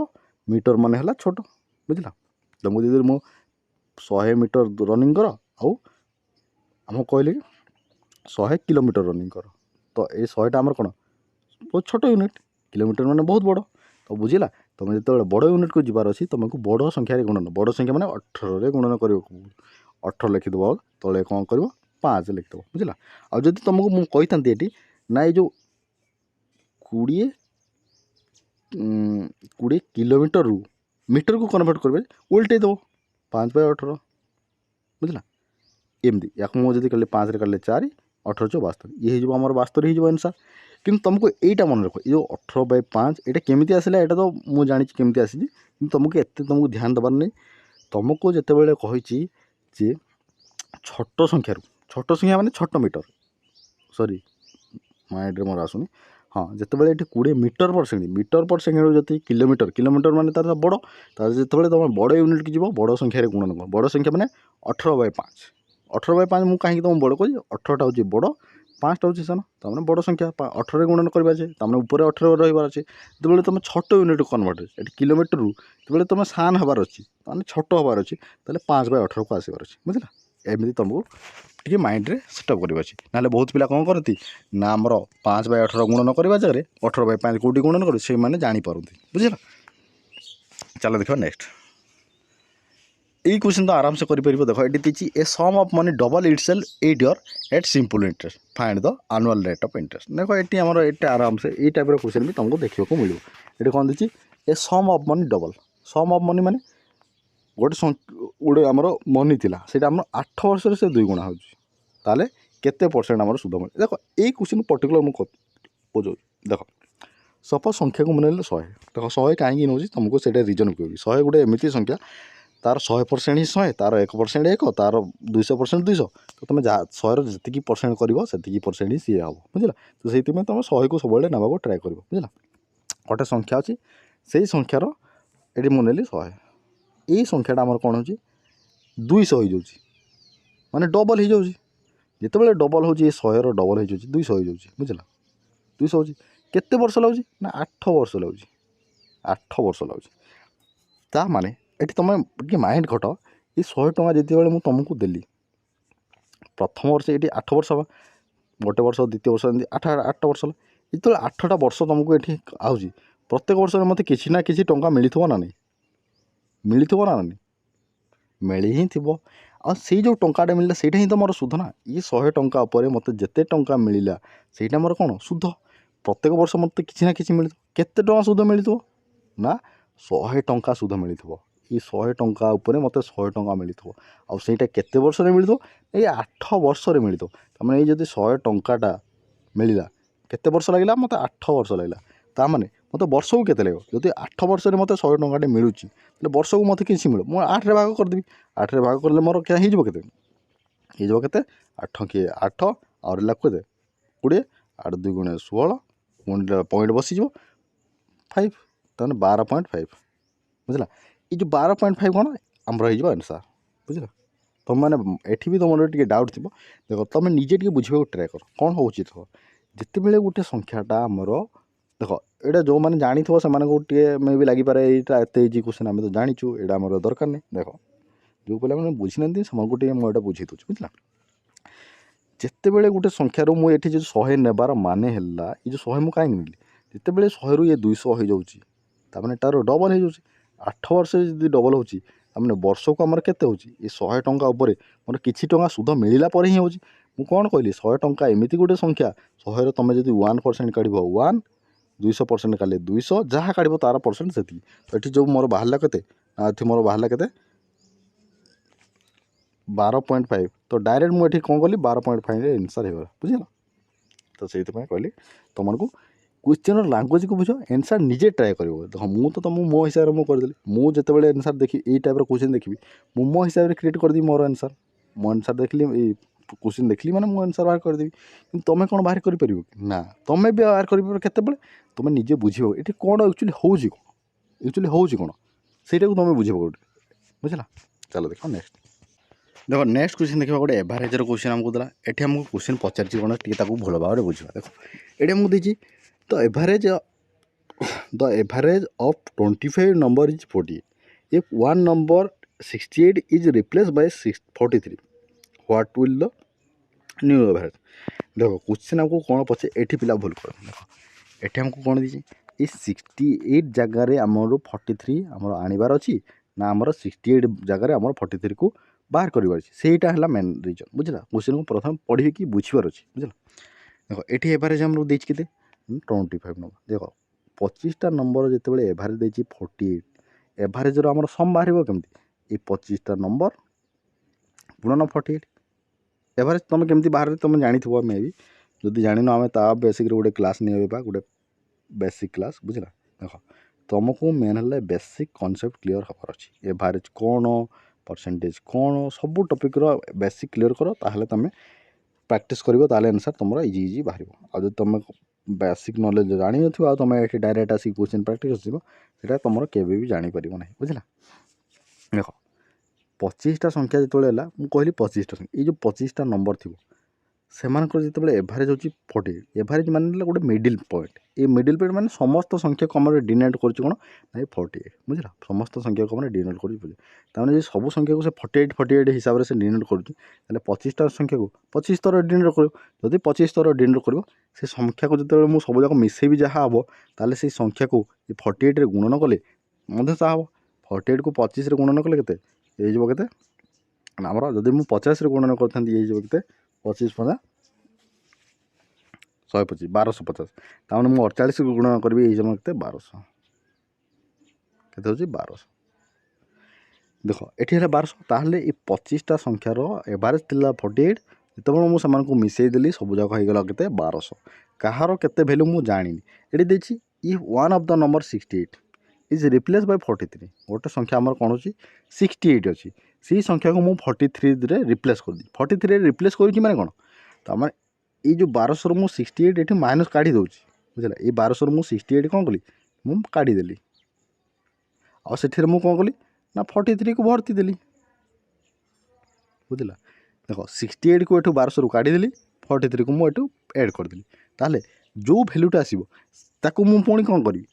मीटर माने है छोट बुझला तुमको दीदी मु 100 मीटर रनिंग कर आम कहले 100 किलोमीटर रनिंग कर तो ये 100टा आमर कौन बहुत छोट यूनिट किलोमीटर माने बहुत बड़ तो बुझला तुम जो बड़ यूनिट को जबार अच्छी तुमको बड़ संख्यार गुणन बड़ संख्या मैंने 18 गुणन कर 18 लिखिदेव तले कौन कर 5 लिखिदेव बुझला आदि तुमको मुझे कही था ये ना ये जो 20 किलोमीटर रू मीटर को कन्वर्ट करेंगे उल्टे दो 5/18 बुझला एमती या मुझे कल 5 कले 4 18 × 72 ये हो आम 72 हो आंसर कि तुमको यहीटा मन रख ये 18/5 ये केमी आसला यहाँ तो मुझे जानी केमी आसी तुमको एत तुमको ध्यान देवार नहीं तुमको जिते बड़े कही छोट संख्यार छोट संख्या माने छोट मीटर सॉरी माइंड रे मोर आसुनी हाँ जितेबाला ये 20 मीटर पर सेकेंड जी किलोमीटर माने तार बड़ जो तुम बड़ यूनिट की जीव बड़ संख्यार गुणन कर बड़ संख्या मैंने 18/5 18/5 मुझे कहीं तुम बड़ कही 18टा हूँ बड़ 5टा हूँ सान तमें बड़ संख्या 18 गुणन करवा तमें ऊपर 18 रही अच्छे जो तुम छोट यूनिट कन्वर्ट ये किलोमीटर जो तुम सान हबार अच्छी छोट हबार अच्छी 5/18 को आसबार अच्छे बुझला एमती तुमको टी माइंड रे सेटअप करवा अच्छी ना बहुत पिला कौन करती ना आमर 5/18 गुणन करवा जगह 18/5 कौटी गुणन कर से जापारती बुझल। चलो देखो नेक्स्ट यही क्वेश्चन तो आराम से करें देख ये दीची a sum of money double itself 8 year at simple interest find the annual rate of interest देखो ये आमर ये आराम से ये टाइप क्वेश्चन भी तुमको देखने को मिले ये कौन दीची a sum of money double sum of money माने गोटे गोटे आमर मनी थी से आम 8 वर्ष से 2 गुणा हो केते परसेंट आमर सुध मिले देख ये क्वेश्चन पर्टिकुलर मुझे बुझे देख सपोज संख्या को मन 100 देख 100 कहीं नौ तुमको से रिजन कह 100 गोटे एमती संख्या तार 100% ही 100 तार 1% 1 तार 200% 200 तो तुम 100 जी परसेंट कर ही सी हम बुझला तो से तुम 100 को सब नाक ट्राए कर बुझला गोटे संख्या अच्छी से संख्यार ये मुझे 100 यही संख्याटा आमर कौन हो 200 हो माने डबल हो जाऊँगी जिते डबल हो 100 डबल हो 200 हो जाऊँगी बुझला 200 हो केते वर्ष लगे ना 8 वर्ष लगे 8 वर्ष लगे ता माने ये तुम टे माइंड खट ये 100 टଙ୍କା जिते मुझे तुमको देली प्रथम वर्ष ये 8 वर्ष हाँ गोटे वर्ष द्वितीय वर्ष एमती 8 वर्ष जो 8टा वर्ष तुमको ये आऊँगी प्रत्येक वर्ष में मत कि ना कि टंका मिलू ना नहीं मिलू ना नहीं मिली ही थी आई जो टंकाटा मिलला से ही तो मोर सुध ना ये 100 टंका उपर मत जिते टंका मिलला से मोर कौन सुध प्रत्येक वर्ष मत कि ना कि मिल केते टंका सुध मिलू ना 100 टंका सुध मिलू ये 100 टंका उपर मत 100 टंका मिलू आईटा केते वर्ष मिलू ये 8 वर्ष मिलू तमें ये जब 100 टंकाटा मिलला केते वर्ष लगे मत 8 वर्ष लगे ताने मत वर्ष को केते लगे जब 8 वर्ष मत 100 टंकाटे मिलूँ वर्ष को मत कि मिलू मुझे 8 रे भाग करदेवी 8 रे भाग कर मोर क्या हो के 8 किए 8 और केते 20 8 2 गुणे 16 पॉइंट बसीज 5 तमें 12.5 बुझला ये जो 12.5 कौन आमर हो आंसर बुझला तुम मैंने एठी भी तुम टे डाउट थी देख तुम निजे टे बुझे ट्राए कर कौन हो देख जिते गोटे संख्याटा आमर देख ये जो मैंने जानी से मे भी लगिपारे यहाँ एत इजी क्वेश्चन आम तो जाचु यहाँ आम दरकार नहीं देख जो पे मैंने बुझी ना से मुझे बुझे दूसरी बुझला जिते बड़े गोटे संख्यार मुझे जो 100 नेबार माने है ये जो 100 मुझे कहीं नेली जिते बड़े 100 रु ये 200 हो जाऊँगी तार तार डबल हो जाऊँगी 8 वर्ष जी डबल होची तामने वर्ष को आमर केते होची ये 100 टंका उपर मोर किछि टंका सुध मिलला पर ही होची मु कोन कहली 100 टंका एमिति गोटे संख्या 100 तुम जब 1% काढ़ 1 200% काले 200 जहाँ काढ़ तार परसेंट से तो ये जो मोर बाहर केते मोर बाहर केते 12.5 तो डायरेक्ट मुझे कौन कली 12.5 आंसर हो बुझल तो से कहली तुमको क्वेश्चन लांगुएज को बुझ आंसर निजे ट्राए कर देख मुझे तो तुम मो हिसाब से करदेली मुझे जिते आंसर देखी ये टाइप क्वेश्चन देखी मो हिसाब से क्रिएट करदेवी मोर आंसर मो आंसर देखली क्वेश्चन देखली मैंने मो आंसर बाहर करदेवी कि तुम कौन बाहर कर ना तुम भी बाहर कर तुम निजे बुझ ये कौन एक्चुअली होची कौन से तुम बुझे बुझला। चलो देख नेक्स्ट क्वेश्चन देखा गोटे एवरेज क्वेश्चन आमको देला ये आमको क्वेश्चन पचार कौन टी भल भाव में बुझा देख ये आमको देती the average of 25 number is 40 if one number 68 is replaced by 43 what will the new average देखो क्वेश्चन हमको कौन पचे एठी पिला भूल कर देख एठी हमको कौन दी ये 68 जगह आमर 43 आमर आनिबार अच्छी ना आमर 68 जगह आमर 43 को बाहर कर सेटा है मेन रिजन बुझला क्वेश्चन को प्रथम पढ़ी कि बुझार अच्छी बुझला देखो ये एवरेज आमर देख के 25 नंबर देख 25टा नंबर जो एवरेज देती 48 एवरेज आमर सम बाहर केमती ये 25टा नंबर गुणन 48 एवरेज तुम केमती बाहर तुम जानी मे भी जदि जान आम ता बेसिक गोटे क्लास नहीं गोटे बेसिक क्लास बुझला देख तुमको मेन है बेसिक कॉन्सेप्ट क्लीयर हबार अच्छी एवरेज कौन परसेंटेज कौन सब टॉपिक बेसिक क्लीयर कर ताहले तुम प्रैक्टिस करो आंसर तुम इजी बाहर आ तुम बेसिक नॉलेज जानी नथिबो आ तुम ये डायरेक्ट आसी क्वेश्चन प्रैक्टिस आसीबो सेटा तुमर केबे भी जानी परिबो नहीं बुझला। देख 25टा संख्या जिते है मुझे कहली 25टा संख्या ये जो 25टा नंबर थी से जिते एभारेज हो 48 एभारेज माने गोटे मिडिल पॉइंट ये मिडिल पॉइंट माने समस्त संख्या को आम डिनोट कर कौन ना 48 बुझला समस्त संख्या को आम डिनोट कर सब संख्या को से 48 हिसाब से डिनोट कर 25टा संख्या को 25 थर डिनोट कर जब 25 थर डिनोट कर से संख्या को जो मुझे सब जाक मिसेबी जहाँ हम ताल से संख्या को 48 गुणन कले ता हम 48 को 25 गुणन कले के ये आमर जदि मुझे 50 गुणन करता ये 25 5 125 1250 ताने मुझे 48 गुणन करी ये समय के 1200 के 1200 देख ये 1200 ताहले ये 25टा संख्यार एवरेज थिला 48 जिते मुझे मिसई देली सब जाक होगला के 1200 कहार के भैल्यू मुझे जानी ये देखिए ये one of the number 68 is replace by 43 गोटे संख्या आमर कौन अच्छी 68 अच्छी से संख्या को मुझे 43 रिप्लेस कर दी 43 रिप्लेस कर कौन तो आम ये जो 1200 मुझे 68 ये माइनस काढ़ी दूसरी बुझला ये 1200 मुझे 68 कौन कली मुझे काढ़ीदेली आठ मुझे कौन कली ना 43 को भर्ती देली बुझला देख 68 को ये 1200 काढ़ीदेली 43 को मुझे एड करदेली ताहले जो भैल्यूटा आसो ताकू मुझे पुणी कौन करी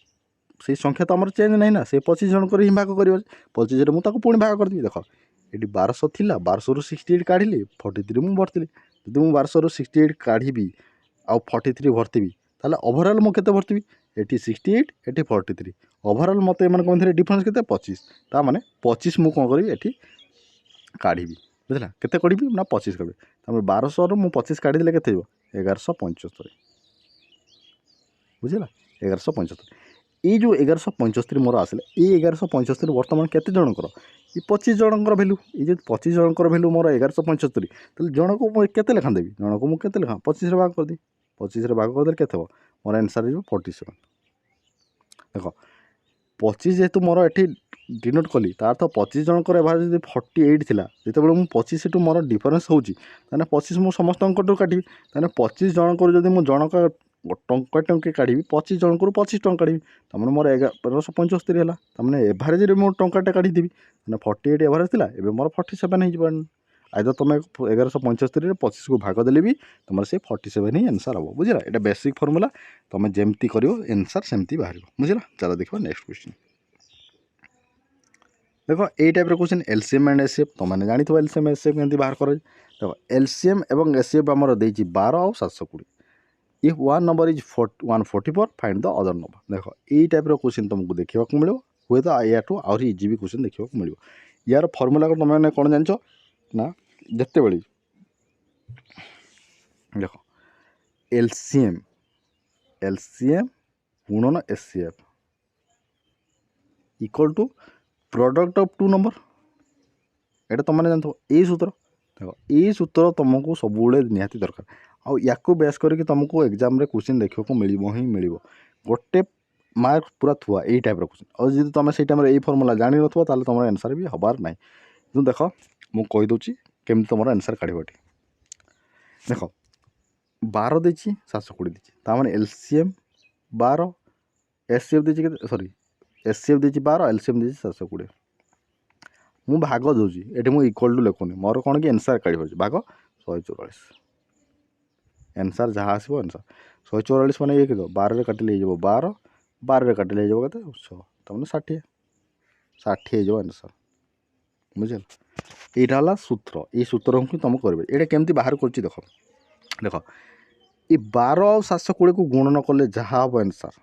से संख्या तो आम चेंज नहीं ना से 25 जन कर भाग कर 25 मुझे पुणी भाग करदेवी देख ये 1200 थी 1200 रू 68 काढ़ी 43 मुझे भर्ती जब मुझे 1200 रू 68 काढ़ी आउ 43 भर्ती ताहले ओभरऑल मुझे के भर्ती ये 68 ये 43 ओभरऑल मत मध्य डिफरेन्स के 25 ता माने 25 मुझे कौन करी ये काढ़ी बुझला के कड़ी ना 25 करी 1200 रू मुझे 25 काढ़ीदे के 1175 बुझला 1175 ये जो 1175 मोर आसला ये 1175 बर्तमान केते जनकर ये 25 जनकर भैल्यू ये जो 25 जनकर भैल्यू मोर 1175 तो जन को केते लेखा देवी जन को मुझे लेखा 25 भाग कर दी 25 भाग करदे के मोर आंसर हो 47 देख 25 जेहेतु मोर ये डिनोट कली तार तो 25 जनकर एवरेज 48 थिला जिते मुझे 25 टू मोर डिफरेन्स होची 25 मुझे समस्त काटी 25 जनकर जब मुझे जनक टंका टंके काढ़ी 25 जन को 25 टंका काढ़ी तमें मोर 1175 है तमें एवरेज मोर टंकाटा काढ़ीदेवी 48 एवरेज थी एवं मोर 47 हो आइदर तुम 1175 25 को भाग देले भी तुम से 47 ही आंसर हम बुझला ये बेसिक फर्मुला तुम जमती कर आंसर सेमती बाहर बुझला। चलो देखो नेक्स्ट क्वेश्चन देखो ये type question LCM and HCF तुमने जानी एलसीएम एचसीएफ केमती बाहर कर देखो एलसीएम और एचसीएफ आमर देती 12 और 720 if one number is 144 find the other number देख यही टाइप क्वेश्चन तुमको देखा मिले हुए तो या आहरी इजी भी क्वेश्चन देखा मिले यार फर्मुला को तुम कौन जान ना जिते बड़ी देख एलसीएम एलसीएम गुणन HCF equal to product of two number एटा तुमने जानते यही सूत्र देख यही सूत्र तुमको सब निहाती दरकार आउ या बेस करके तुमको एग्जाम रे क्वेश्चन देखा मिल ही मिल गोटे मार्क पूरा थुआ यही टाइप क्वेश्चन और जब तुम से टाइम फर्मुला जान न तुम आंसर भी हबार ना जो देख मुझे कहीदे केमी तुम आंसर काढ़ देख 12 देती 720 देती ताने एलसीएम 12 एचसीएफ देती सॉरी एचसीएफ देती 12 एलसीएम देती 720 मु भाग दूसरी ये मुझे इक्वल टू लिखुनी मोर कौन कि आंसर काढ़ भाग 144 आंसर जहाँ आसो आंसर 144 मैंने ये 12 काटिले 12 12 काटिले के 6 तमें 60 60 हो आंसर बुझे यहाँ सूत्र ये सूत्र ही तुम कर केमती बाहर कर देख देख ये 12 और 720 को गुणन कले जहाँ हम आंसर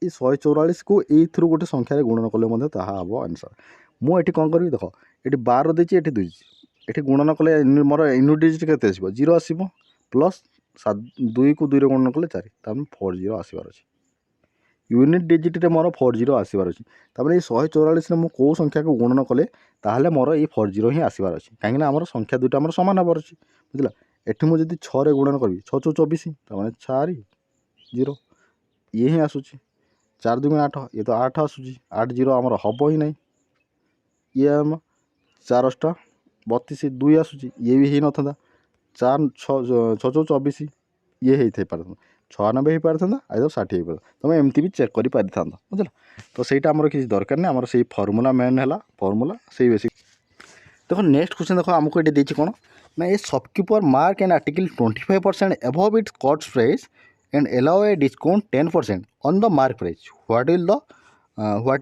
ये 144 को ये गोटे संख्यार गुणन कले हम आंसर मुझे कौन करी देख ये 12 देती ये 2 ये गुणन कले मोर यूनिट डिजिट के 0 आसो प्लस 2 को 2 गुणन कले 4 तमें 40 आसबार अच्छे यूनिट डिजिट मोर 40 आसबार अच्छे तमें ये 144 में कौ संख्या को गुणन कले ताहले मोर ये 40 ही आसबार अच्छे कहीं आम संख्या दुईटा आम सामान हबार अच्छे बुझला एठी मुझे 6 गुणन करी 6 6 24 तमें 4 0 ये ही आसूची 4 2 8 ये तो 8 आसूची 8 0 आमर हम ही ना ये आम 4 8 32 2 आसूची ये भी हो ना 4 6 6 24 ये ही पार 96 हो पारता आइदर 60 हो पारता तुम एमती भी चेक कर पारि था बुझल। तो सहीटा आमर किसी दरकार नहीं आमर से फर्मूला मेन है फर्मूला से बेसिक। देखो नेक्स्ट क्वेश्चन देखो आमको ये देती कौन ना ये shopkeeper mark an article 25% above it's cost price and allow a discount 10% on the mark price what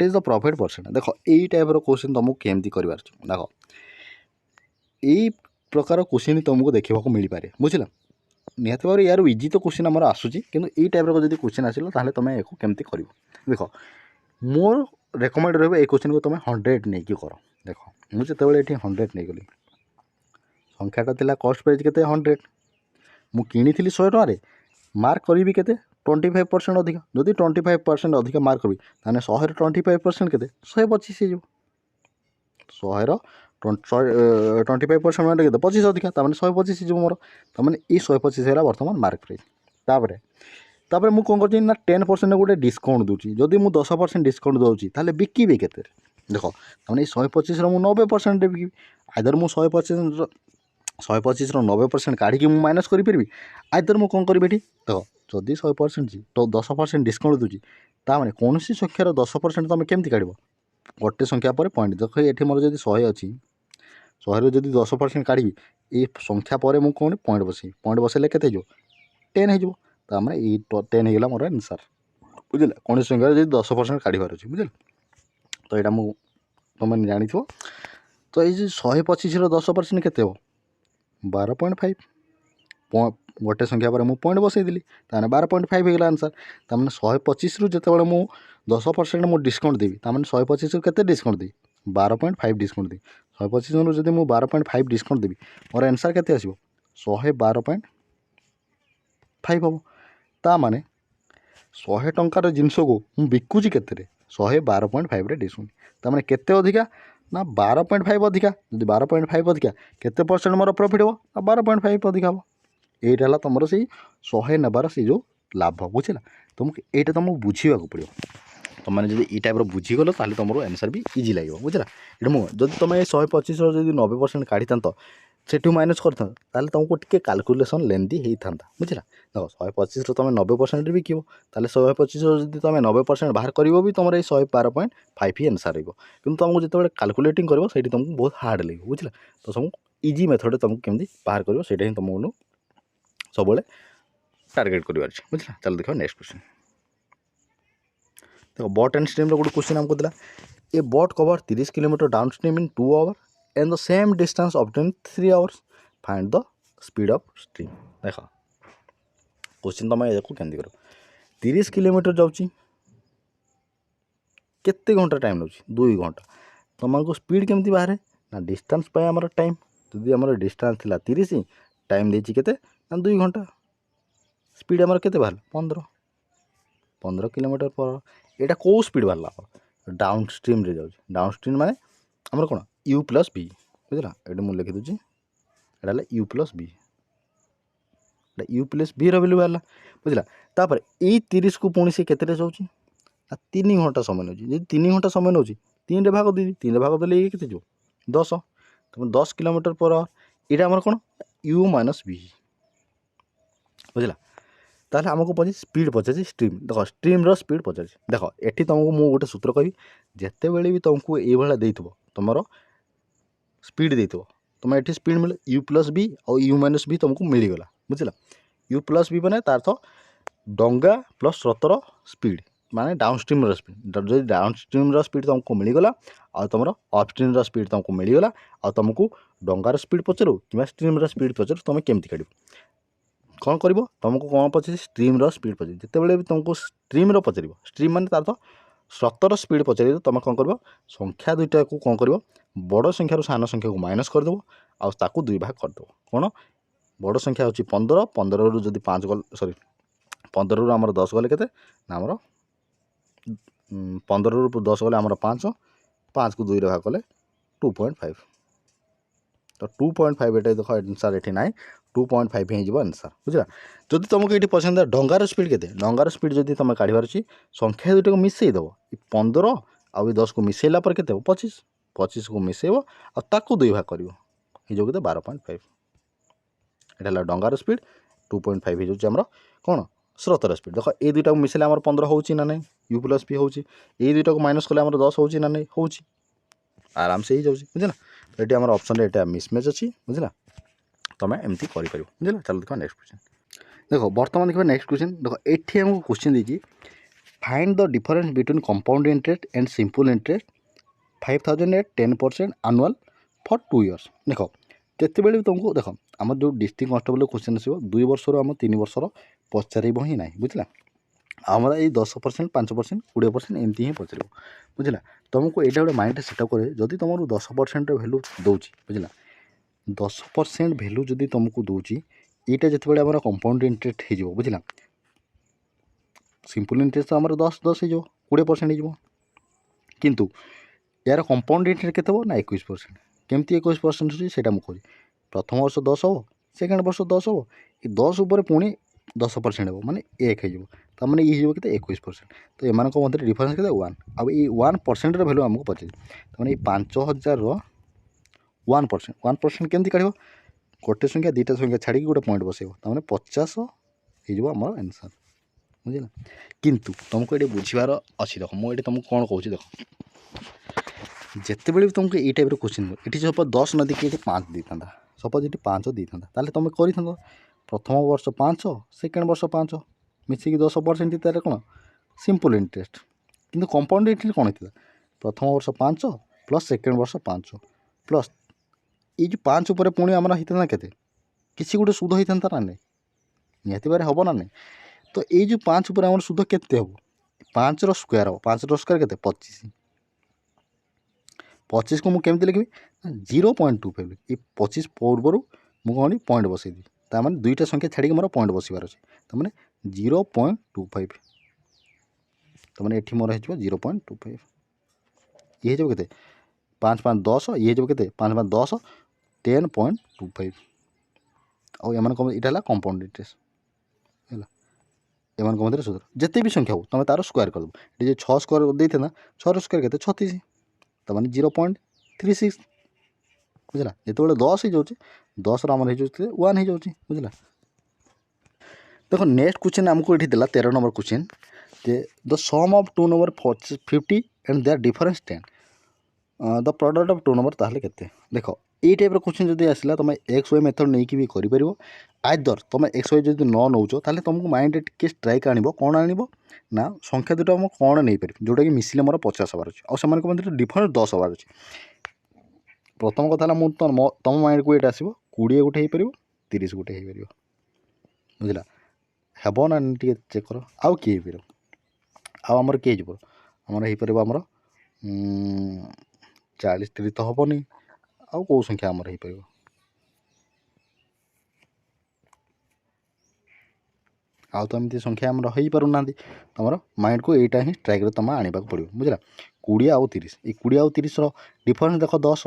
is the profit percent. देखो यही टाइप क्वेश्चन तुमको केमती कर देख यही प्रकार क्वेश्चन तुमको देखा मिल पारे बुझल। निहत भाव यार इजी तो क्वेश्चन आम आसूसी कि यही टाइप जब क्वेश्चन आसो ताहले तुम या केमती कर देख मोर रेकमेंड रही क्वेश्चन को तुम 100 नहीं कर देख मुझे ये 100 नहीं गली संख्याटा था कस्ट प्राइस के 100 मु किनी 100 टकर मार्क करी के 25% अधिक जदि 25% अधिक मार्क करी 100 25% के 125 हो 100 25% मैंने के 25 अधिक 125 मोर तमें ये 125 है बर्तमान मार्क प्राइस। तापर मुझे कौन कर 10% गोटे डिस्काउंट दूसरी जदि मुझे 10% डिस्काउंट दूसरी ताले बिकिबे के देख तमें 125 मुझे 90% बिकिबी आइदर मुझे 125 90% काढ़ी मुझे माइनस करी आइदर मुझे कौन करी देख जदि 100% तो 10% डिस्काउंट दूसरी ताने कौन सी संख्यार 10% तुम केमती काढ़ गोटे संख्या पर पॉइंट देख ये मोर जब 100 अच्छी 100 जब 10% काढ़ी ये संख्या पर मुझे कौन पॉइंट बसैले के 10 हो तार ये 10 होगा मोर आंसर बुझे कौन संख्या जब 10% काढ़ार अच्छे बुझे। तो यहाँ तुम जानी तो ये 125 10% के 12.5 गोटे संख्या पर मुझे पॉइंट बसईली 12.5 होगा आंसर तमें 125 जो मुझे 10% मुझे डिस्काउंट देवी तमें 125 के डिस्काउंट देवी 12.5 डिस्काउंट देवी 125 जब मुझे 12.5 डिस्काउंट देवी मोर आंसर के 112.5 हम ताने 100 टंकार जिनस को मुझे बिकुची के 112.5 डिस्काउंट तमें केते अधिका ना 12.5 अधिका जब 12.5 अधिका केते परसेंट मोर प्रॉफिट हो 12.5 अधिका हम यहीटा है तुम से 100 नेबार से जो लाभ बुझेगा तुमको यहाँ तुमको बुझा पड़ो तुमने जब ये टाइप बुझीगल ताल तुम आंसर भी इजी लगे बुझेगा ये मुझे जब तुम 125 जब 90% काढ़ी था से माइनस कर तुमको टे काल्कुलेसन लेंदी होता बुझेगा देख 125 तुम 90% बिक 125 जब तुम 90% बाहर कर भी तुम ये 112.5 ही आंसर रही कि तुमको जो काल्कुलेटिंग कर तुमको बहुत हार्ड लगे बुझेगा। तो तुमको इजी मेथड तुमको केमती बाहर कर ही तुमको सब टार्गेट कर बुझला। चलो देखो नेक्स्ट क्वेश्चन देखो बट एंड स्ट्रीम गोटे क्वेश्चन आमको दिला a boat cover 30 kilometre downstream in 2 hour and the same distance upstream 3 hours find the speed of stream. देख क्वेश्चन तुम ये केमती कर 30 किलोमीटर जाऊँगी केते घंटा टाइम लगे 2 घंटा तुमको स्पीड केमती बाहर ना डिस्टेंस पे आमर टाइम जदि आमर डिस्टेंस थिला 30 टाइम देती केते ना 2 घंटा स्पीड आमर केते बाहर 15 किलोमीटर पर यहाँ कौ स्पीड बाहर डाउन स्ट्रीम रे जाऊँ डाउन स्ट्रीम माने आमर कौन यू प्लस बी बुझला ये मुझे लिखिदे यहाँ U plus B U plus B value बाहर बुझला। तापर यही 30 को पुणी से केते जाऊँगी 3 घंटा समय नौ जी 3 घंटा समय नौ 3 रे भाग देवी 3 रे भाग देले ये के 10 तुम 10 किलोमीटर पर आवर यहाँ आमर कौन यू माइनस बी बुझला। ताहले आमको पचार स्पीड पचार स्ट्रीम देख स्ट्रीम स्पीड पचार देख ये तुमको मुझे गोटे सूत्र कहि जिते बड़े भी तुमको ये दे तुम स्पीड दे तुम ये स्पीड मिले यू प्लस बी और यू माइनस बी तुमको मिलगला बुझला। यू प्लस बी मैंने तार डंगा प्लस स्रोतर स्पीड माने डाउन स्ट्रीम स्पीड जब डाउन स्ट्रीम स्पीड तुमको मिलगला आ तुम अप स्ट्रीम स्पीड तुमको मिलगला आ तुमको डंगार स्पीड पचारू कि स्ट्रीम स्पीड पचारू तुम केमती काढ़ कौन कर तुमको कौन पचार स्ट्रीम स्पीड पचार जिते भी तुमको स्ट्रीम पचार स्ट्रीम मान तार स्रोतर स्पीड पचार तुम कौन कर संख्या दुईटा को कौन कर बड़ संख्यार सान संख्या को माइनस करदेव आकु 2 भाग करदेव कौन बड़ संख्या हूँ 15 15 रु जब 5 गल सरी 15 रु आमर 10 गले के आमर 15 रु 10 गले आमर 5 5 को 2 रे भाग कले 2.5 तो 2.5 ये देख आंसर ये ना 2.5 हो आंसर बुझला। जदि तुमको ये पसंद है डंगार स्पीड के डंगार स्पीड जब तुम काढ़ार अच्छी संख्या दुटा को मिसईदेव 15 आउ 10 को मिसैला पर के 25 25 को मिसेब आकु 2 भाग कर जो 12.5 ये डंगार स्पीड 2.5 हो जामर कौन स्रोतर स्पीड देख ये दुईटा मिसले आम 15 हो ना यू प्लस पी हो दुईटा को माइनस कले 10 हो ना हो आराम से ही जाऊँगी बुझे तो ये आम ऑप्शन ये मिसमैच अच्छी बुझला तुम एमती कर बुझला। चलो देखो नेक्स्ट क्वेश्चन देख बर्तमान देखा नेक्स्ट क्वेश्चन देख ये आमको क्वेश्चन देती find the difference between compound interest and simple interest 5000 at 10% annual for 2 years देख जिते भी तुमको देख आम जो डिस्ट्रिक्ट कन्स्टेबल क्वेश्चन आसो 2 वर्ष आम 3 वर्षर पचार ही ना बुझला आम ये 10% 5% 20% एमती ही पचार बुझला तुमको यहाँ गोटे माइंड सेटअप करे जदि तुम 10% भैल्यू दूसरी बुझला 10% भैल्यू जदि तुमको दूसरी यहाँ जिते आम कंपाउंड इंटरेस्ट हो बुझला सिंपल इंटरेस्ट आम 10 हो 20% हो किंतु यार कंपाउंड इंटरेस्ट केते हो ना 21% केमती 21% होची सेटा मु कहूँ प्रथम वर्ष 10 हो सेकेंड वर्ष 10 हो 10 उपर पुणी 10% हो माने 1 हो तार ये हो के 21% तो एम मध्य डिफरेंस के 1 आउ ये 1% भैल्यू आमको पचार तार 5000 1% केमती काढ़ गोटे संख्या दुईटा संख्या छाड़ी गोटे पॉइंट बसैब तार 50 हो आम आंसर बुझला किंतु तुमको ये बुझार अच्छी देख मुझे तुमको कौन कहूँ देख जिते भी तुमको ये टाइप क्वेश्चन ये सपोज 10 न देखिए 5 दी था सपोज ये 5 दी था ताले तुम कर प्रथम वर्ष 5 सेकेंड वर्ष 5 मिसिक 10% तार कौन सिंपल इंटरेस्ट किंतु कंपाउंड इंटरेस्ट कौन होता प्रथम वर्ष 5 प्लस सेकेंड वर्ष 5 प्लस ये जो 5 उपर पुणी आम होता के किसी गोटे सुध होता ना नहीं निहती बारे हम ना नहीं तो ये जो 5 उपर आम सुध के 5 स्क्वायर हम 5 स्क्वायर के 25 25 को मुझे लिखी 0.25 ये 25 पूर्वर मुझे कौन पॉइंट बसईदी तार दुईटा संख्या छाड़ी मोर पॉइंट बसबार अच्छे तार 0.25 तार ये मोर हो 0.25 ये हो के 5 5 10 ये हो के 5 5 10 10.25 और एम यहाँ कंपाउंड इंटरेस्ट है एम मध्य सूत्र जिते भी संख्या हो तुम तार स्क्वायर करदेव ये 6 स्क्वायर देता 6 स्क्वायर के 36 तो मैंने 0.36 बुझला जो 10 हो जाए 10 आम हो 1 हो बुझला। देखो नेक्स्ट क्वेश्चन आमको ये देला 13 नंबर क्वेश्चन जे the sum of 2 number 50 and their difference 10 the product of 2 number ताहले केते देख ये टाइप क्वेश्चन जब आसला तुम एक्स वाई मेथड नहीं भी कर आइदर तुम एक्स वाई जब न नौच ताले तुमको माइंड टे स्ट्राइक आनिबो कौन आनिबो ना संख्या दुटा आम कौन नहीं पार जोटा कि मिसिले मोर 50 हबार अच्छे और मध्य डिफरेंस 10 हबार अच्छे प्रथम कथा मुझे तुम माइंड को ये आसो 20 गोटे हो पार 30 गोटे हो पार बुझला हेब ना टे चेक कर आउ किए हो पार आमर किए आमर हो पार आमर 40 30 तो हेनी आउ कौ संख्या आमर हो पार आउ तो एमती संख्या आम हो पार ना तुम माइंड को यहाँ ही स्ट्राइक तुम आने पड़ो बुझला 20 आउ 30 ये 20 आउ 30 डिफरेंस देख 10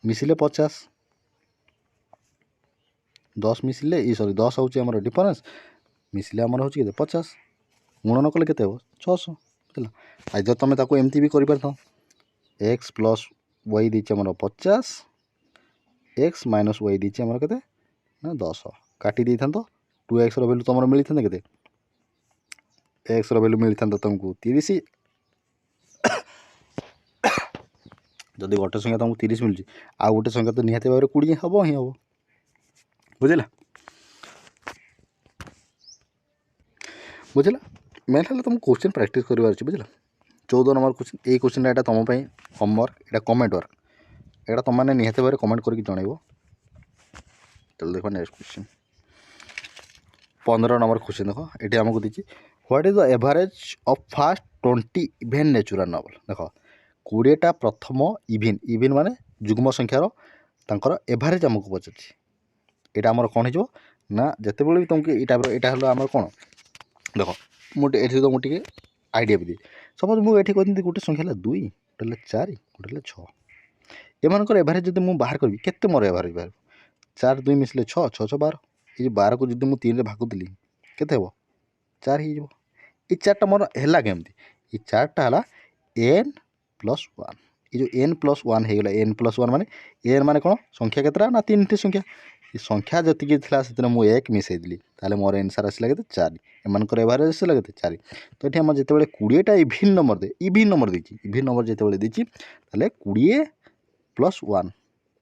मिसिले 50 10 मिसिले ये सॉरी 10 हूँ आम डिफरेंस मिसिले आमर हूँ 50 गुणन कले के 600 बुझला आइदर तुम ताको एमती भी कर एक्स प्लस वाई दी आमर 50 एक्स माइनस वाई दी आमर के 10 काटी दे था 2x वैल्यू तुम मिली था के एक्स वैल्यू मिली था तुमको 30 जदि गोटे संख्या तुमको 30 मिलूँ आ गोटे संख्या तो निहती भाव 20 हम ही हम बुझला बुझला मेन है तुम क्वेश्चन प्रैक्टिस कर बुझला 14 नंबर क्वेश्चन ये क्वेश्चन यहाँ तुम होमवर्क यहाँ कमेंट वर्क यहाँ तुम मैंने निहती भाव कमेंट करके जनइब। चलो देखो नेक्स्ट क्वेश्चन 15 नंबर क्वेश्चन देख ये आमको देखिए what is the average of fast 20 even natural number देख 20टा प्रथम इवेन इवेन माने जुग्म संख्यार तांकर एवरेज आमको पचार यहाँ आमर कौन हो ना जिते भी तुमको ये टाइप यहाँ आम कौन देख मुझे तो मुझे आइडिया भी दी सपोज मुझे कहती गोटे संख्या 2 गोटे 4 गोटे 6 एम एवरेज जब मुझे बाहर करी के मोर एवरेज बाहर 4 2 मिसले 6 6 6 12 ये 12 को जब मुझे 3 भागुली के 4 हो ये 4टा मोर है केमती ये 4टा है n + 1 ये जो n + 1 होगा n + 1 माने n माने कौन संख्या केतरा ना 3टी संख्या संख्या जी से मुझे 1 मिसईदी ताले मोर आंसर आसला के 4 एमानकर एवरेज आसला के 4 तो ये आम जो 20टा इभिन नंबर देती इभिन नंबर जो देती 20 + 1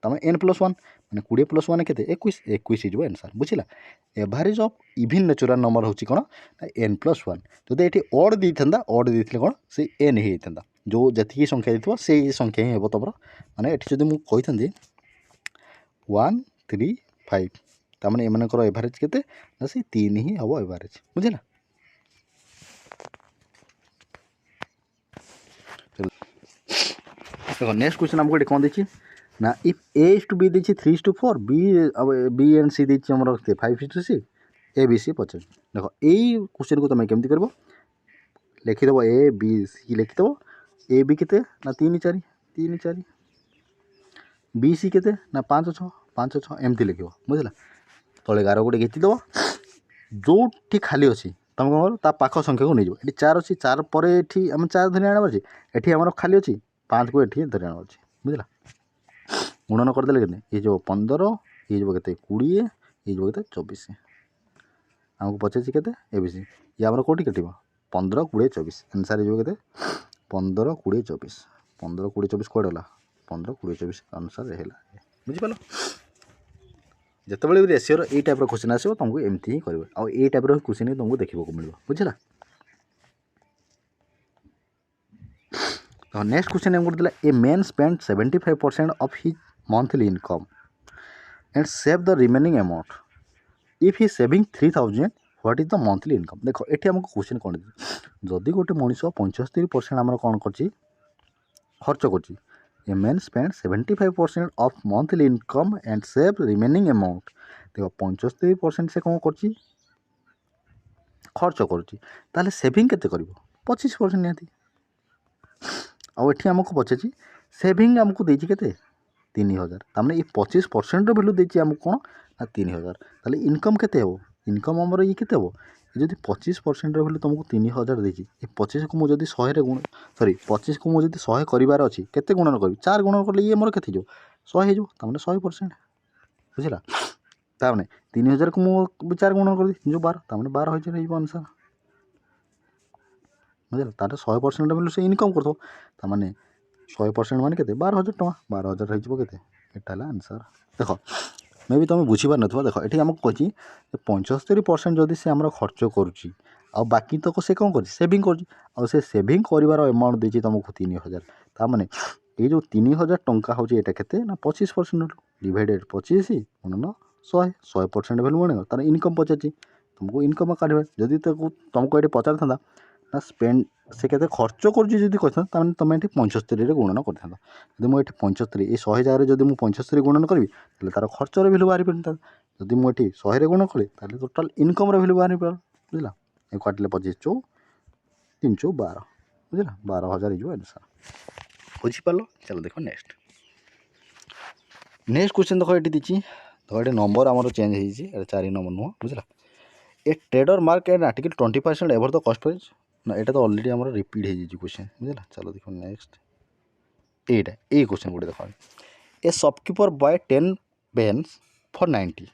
तमें n+1 मैंने 20 + 1 के 21 हो आंसर बुझला average of even natural number हूँ कौन n+1 जदि ये ऑड देता ऑड देते कौन से n ही होता जो जी संख्या देते से संख्या ही हे तुम माने ये जब मुझे 1 3 5 तमें एमकर एवरेज के 3 ही हम एवरेज बुझला देखो नेक्स्ट क्वेश्चन आमको ये कौन देखिए ना इफ A:B देखिए 3:4 B एंड C देखिए आम 5:6 ABC पचास देख यही क्वेश्चन को तुम केमती कर लिखिदेव ABC लिखिदेव AB के 3 4 BC के 5 6 एमती लिख बुझला तले गार गोटे घिचिदेव जो खाली अच्छी तुम कौन कर पाख संख्या को नहीं ये 4 अच्छी 4 पर ये आम 4 धरी आना अच्छे ये आम खाली अच्छी 5 को ये धरी आना अच्छे बुझला गुणन करदे के ये जो 15 ये जो के 20 ये जो के 24 आमको पचास के ABC ये आम कौटी कट 15 20 24 आंसर ये के 15 20 24 15 20 24 कौन गला 15 20 24 आंसर है बुझिपाल जिते भी रेसीोर ये टाइप क्वेश्चन आसो तुमको एमती ही कर आई टाइप क्वेश्चन ही तुमको देखा मिल बुझला तो नेक्स्ट क्वेश्चन एम कर a man spend 75% of his monthly income and save the remaining amount if he saving 3000 what is the monthly income देखो ये आमको क्वेश्चन कौन जदि गोटे मनीष 75% आम कौन कर खर्च कर a man spend 75% of monthly income and save remaining amount देखो 75% से कौन कर खर्च कर सेविंग के 25% निहाती आमको पचार सेविंग आमको देती के 3000 तमें ये 25% भैल्यू देती आमको कौन ना 3000 ताले इनकम के इनकम आमर ये के जो 25% भैल्यू तुमको 3000 देती ये 25 को मुझे 100 गुण सॉरी 25 को मुझे 100 करार अच्छी के गुणन करी 4 गुणन कले ये मोर के 100 हो तमें 100% बुझला ताने 3000 को मुझे 4 गुणन कर दी जो 12 तमें 12000 आंसर बुझल तार 100% भैल्यू से इनकम कर ताने 100% मान के 12000 टका 12000 होता आंसर देख मे भी तुम बुझीपार न देख ये आमको कही 75% जदि से आम खर्च करुच्ची बाकी तक से कौन कर सेविंग कर सेविंग कर अमाउंट देती तुमको 3000 ताने ये जो 3000 टंका हूँ ये के 25% डिवाइडेड 25 गुणन 100% भैल्यू बने तार इनकम पचार तुमको इनकम काढ़ जदि तुमको ये पचार था ना स्पेंड से के खर्च कर तुम ये 75 गुणन करता जब मुझे 75 ये 100 जगह जब मुझे 75 गुणन करी तार खर्चर भैल्यू बाहरी पार जब मुझे 100 गुण कली टोटाल इनकम भैल्यू बाहरी पार बुझला ये काटिले 25 4 3 4 12 बुझला 12000 हो आंसर बुझीपार चलो देख नेक्स्ट क्वेश्चन देख ये देती तो ये नंबर आम चेंज हो 4 नंबर नुह बुझला ए trader mark and article 20% ever the cost price ना यहाँ तो अलरेडी आम रिपीट हो क्वेश्चन बुझला चलो देख नेक्स्ट ये क्वेश्चन गोटे देख a shopkeeper buy 10 pens for 90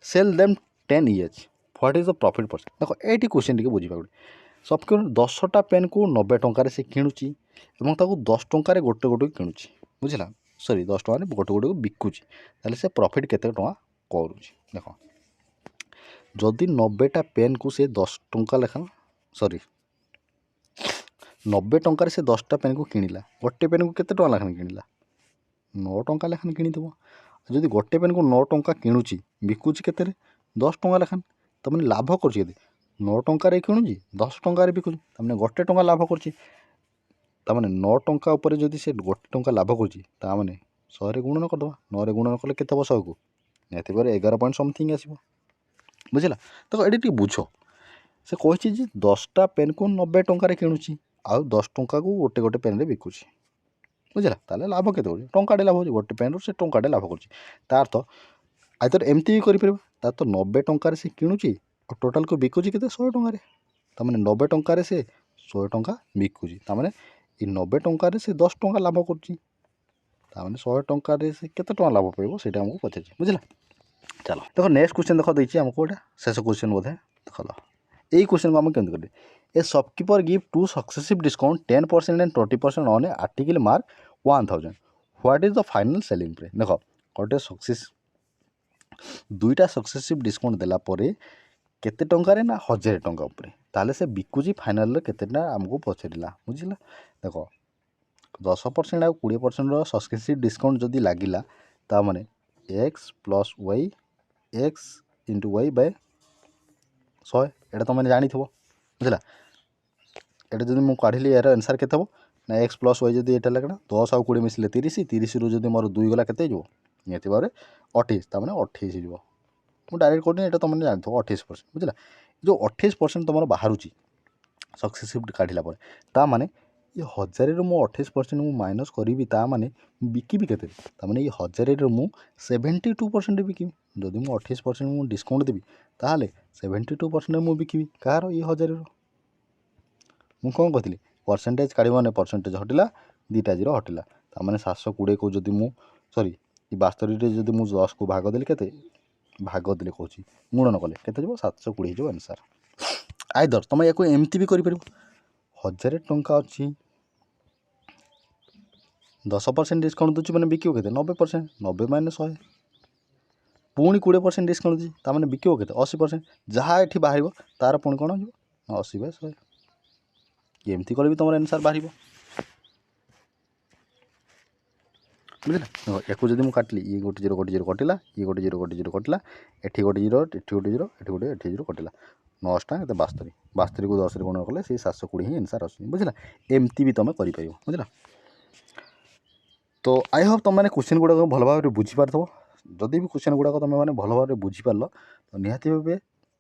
sell them 10 years what is the profit percent देखो ये क्वेश्चन टी बुझा गोटे शॉपकीपर 10टा पेन को 90 टंकार से किणुची 10 टंकार गोटे गोटे किणुची बुझला सॉरी 10 टंकार गोटे गोटे को बिकुची ताले से प्रॉफिट केते टंका करूची देखो जदि 90टा पेन को से 10 टंका लेखा सॉरी 90 टंकार से 10टा पेन को किणिला गोटे पेन को केते टंका लेखा किणिला 9 टंका लेखा किणिदेव जदि गोटे पेन को 9 टंका किणुची बिकुची केते 10 टंका लेखा तमें लाभ कर 9 टंकार किणुची 10 टंकार बिकुची तमें गोटे टंका लाभ कर 9 टंका उपर जदि से गोटे टंका लाभ कर 100 गुणन करदे 9 गुणन कले के 100 को निहती 11 पॉइंट समथिंग आसो बुझला तो ये बुझ से कही 10टा पेन को 90 टंकार किणुची आउ 10 टंका को गोटे गोटे पेन बिकुची बुझला ताले लाभ के टंकाटे लाभ हो गोटे पेन से टंकाटे लाभ कर अर्थ आइतर एमती भी करें तार तो 90 टंकार से किणुची और टोटाल को बिकुची के 100 टंकार तमें 90 टंकार से 100 टंका बिकुची तमें ये 90 टंकार से 10 टंका लाभ कर 100 टंकार से केते टंका लाभ पाइब से आमको पचार बुझला चलो देखो नेक्स्ट क्वेश्चन देख देखिए आमको एटा शेष क्वेश्चन बोधे देख लो यही क्वेश्चन को आम केमती करें ए shopkeeper give 2 successive discount 10% and 20% on A article mark 1000 what is the final selling price देख गोटे सक्सेस दुईटा सक्सेसिव डिस्काउंट देला परे केते टंकार ना 1000 टंका उपरे ताले से बिकुची फाइनल केतेटा आमको पचारा बुझला देख 10% आ 20% सक्सेसिव डिस्काउंट जदि लगिला ता माने X plus Y X into Y by 100 एटा तुम जानी बुझला एटा जब मुझे काढ़ी यार आंसर के ना एक्स प्लस वाई जब ये लगे 10 आउ 20 मिसले 30 रु जब मोर 2 गला के निहती भाव में 28 ताने 28 हो मुझे डायरेक्ट कहनी ये तुमने जानी 28% बुझला जो 28% तुम बाहर सक्सेसिव काढ़ला ता माने ये 1000 रु 28% मुझे माइनस करी ता माने बिकिबी केते ताने ये 1000 रु मु 72% बिकिबी जदि मुझे 28% मुझे डिस्काउंट देवी ताहले 72% मुझे बिकिबी कहार ये 1000 रु मुझे कौन कहती परसेंटेज काढ़ परसेंटेज हटिला 2टा 0 हटिला ताने 720 को जदि मु सॉरी 72 जदि मुझे 10 को भाग देली केते भाग देली कहूँ गुणन कले केते जो 720 जो आंसर आइदर तुम या एमती भी कर 1000 टंका अच्छी 10% डिस्काउंट दूसरी मैंने बिक के 90% 90 माइनस 100 पुणी 20% डिस्काउंट दूसरी ताने बिक के 80% जहाँ ये बाहर तार पुणी कौन हो 80/100 एमती कर भी तुम आंसर बाहर बुझे या जब मुझे काटिली ये गोटे 0 कटिला ये गोटे 0 कटिला एठी गोटे 0 एठी गोटे 0 एठी गोटे एठी 0 कटिला 9टा के 72 को 10 गुण कले से 720 ही आंसर आस बुझला एमती भी तुम कर बुझला तो आई होप तुम मैंने क्वेश्चन गुड़ाक भल भाव में बुझीपार जदि भी क्वेश्चन गुड़ाक तुम मैंने भल भाव में बुझीपार तो निहाती भाव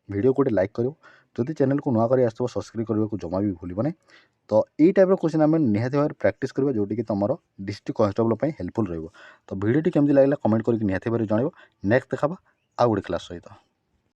वीडियो को लाइक करो जदि चैनल को नुआ कर सब्सक्राइब करने को जमा भी भूल नहीं तो यही टाइप क्वेश्चन आम निहाती भाव प्रैक्टिस करवा जोटी कि तुम डिस्ट्रिक्ट कांस्टेबल हेल्पफुल रही तो वीडियो केमती लगे कमेंट करके निहाती भाव जन नेक्स्ट देखा आउ गोटे क्लास सहित।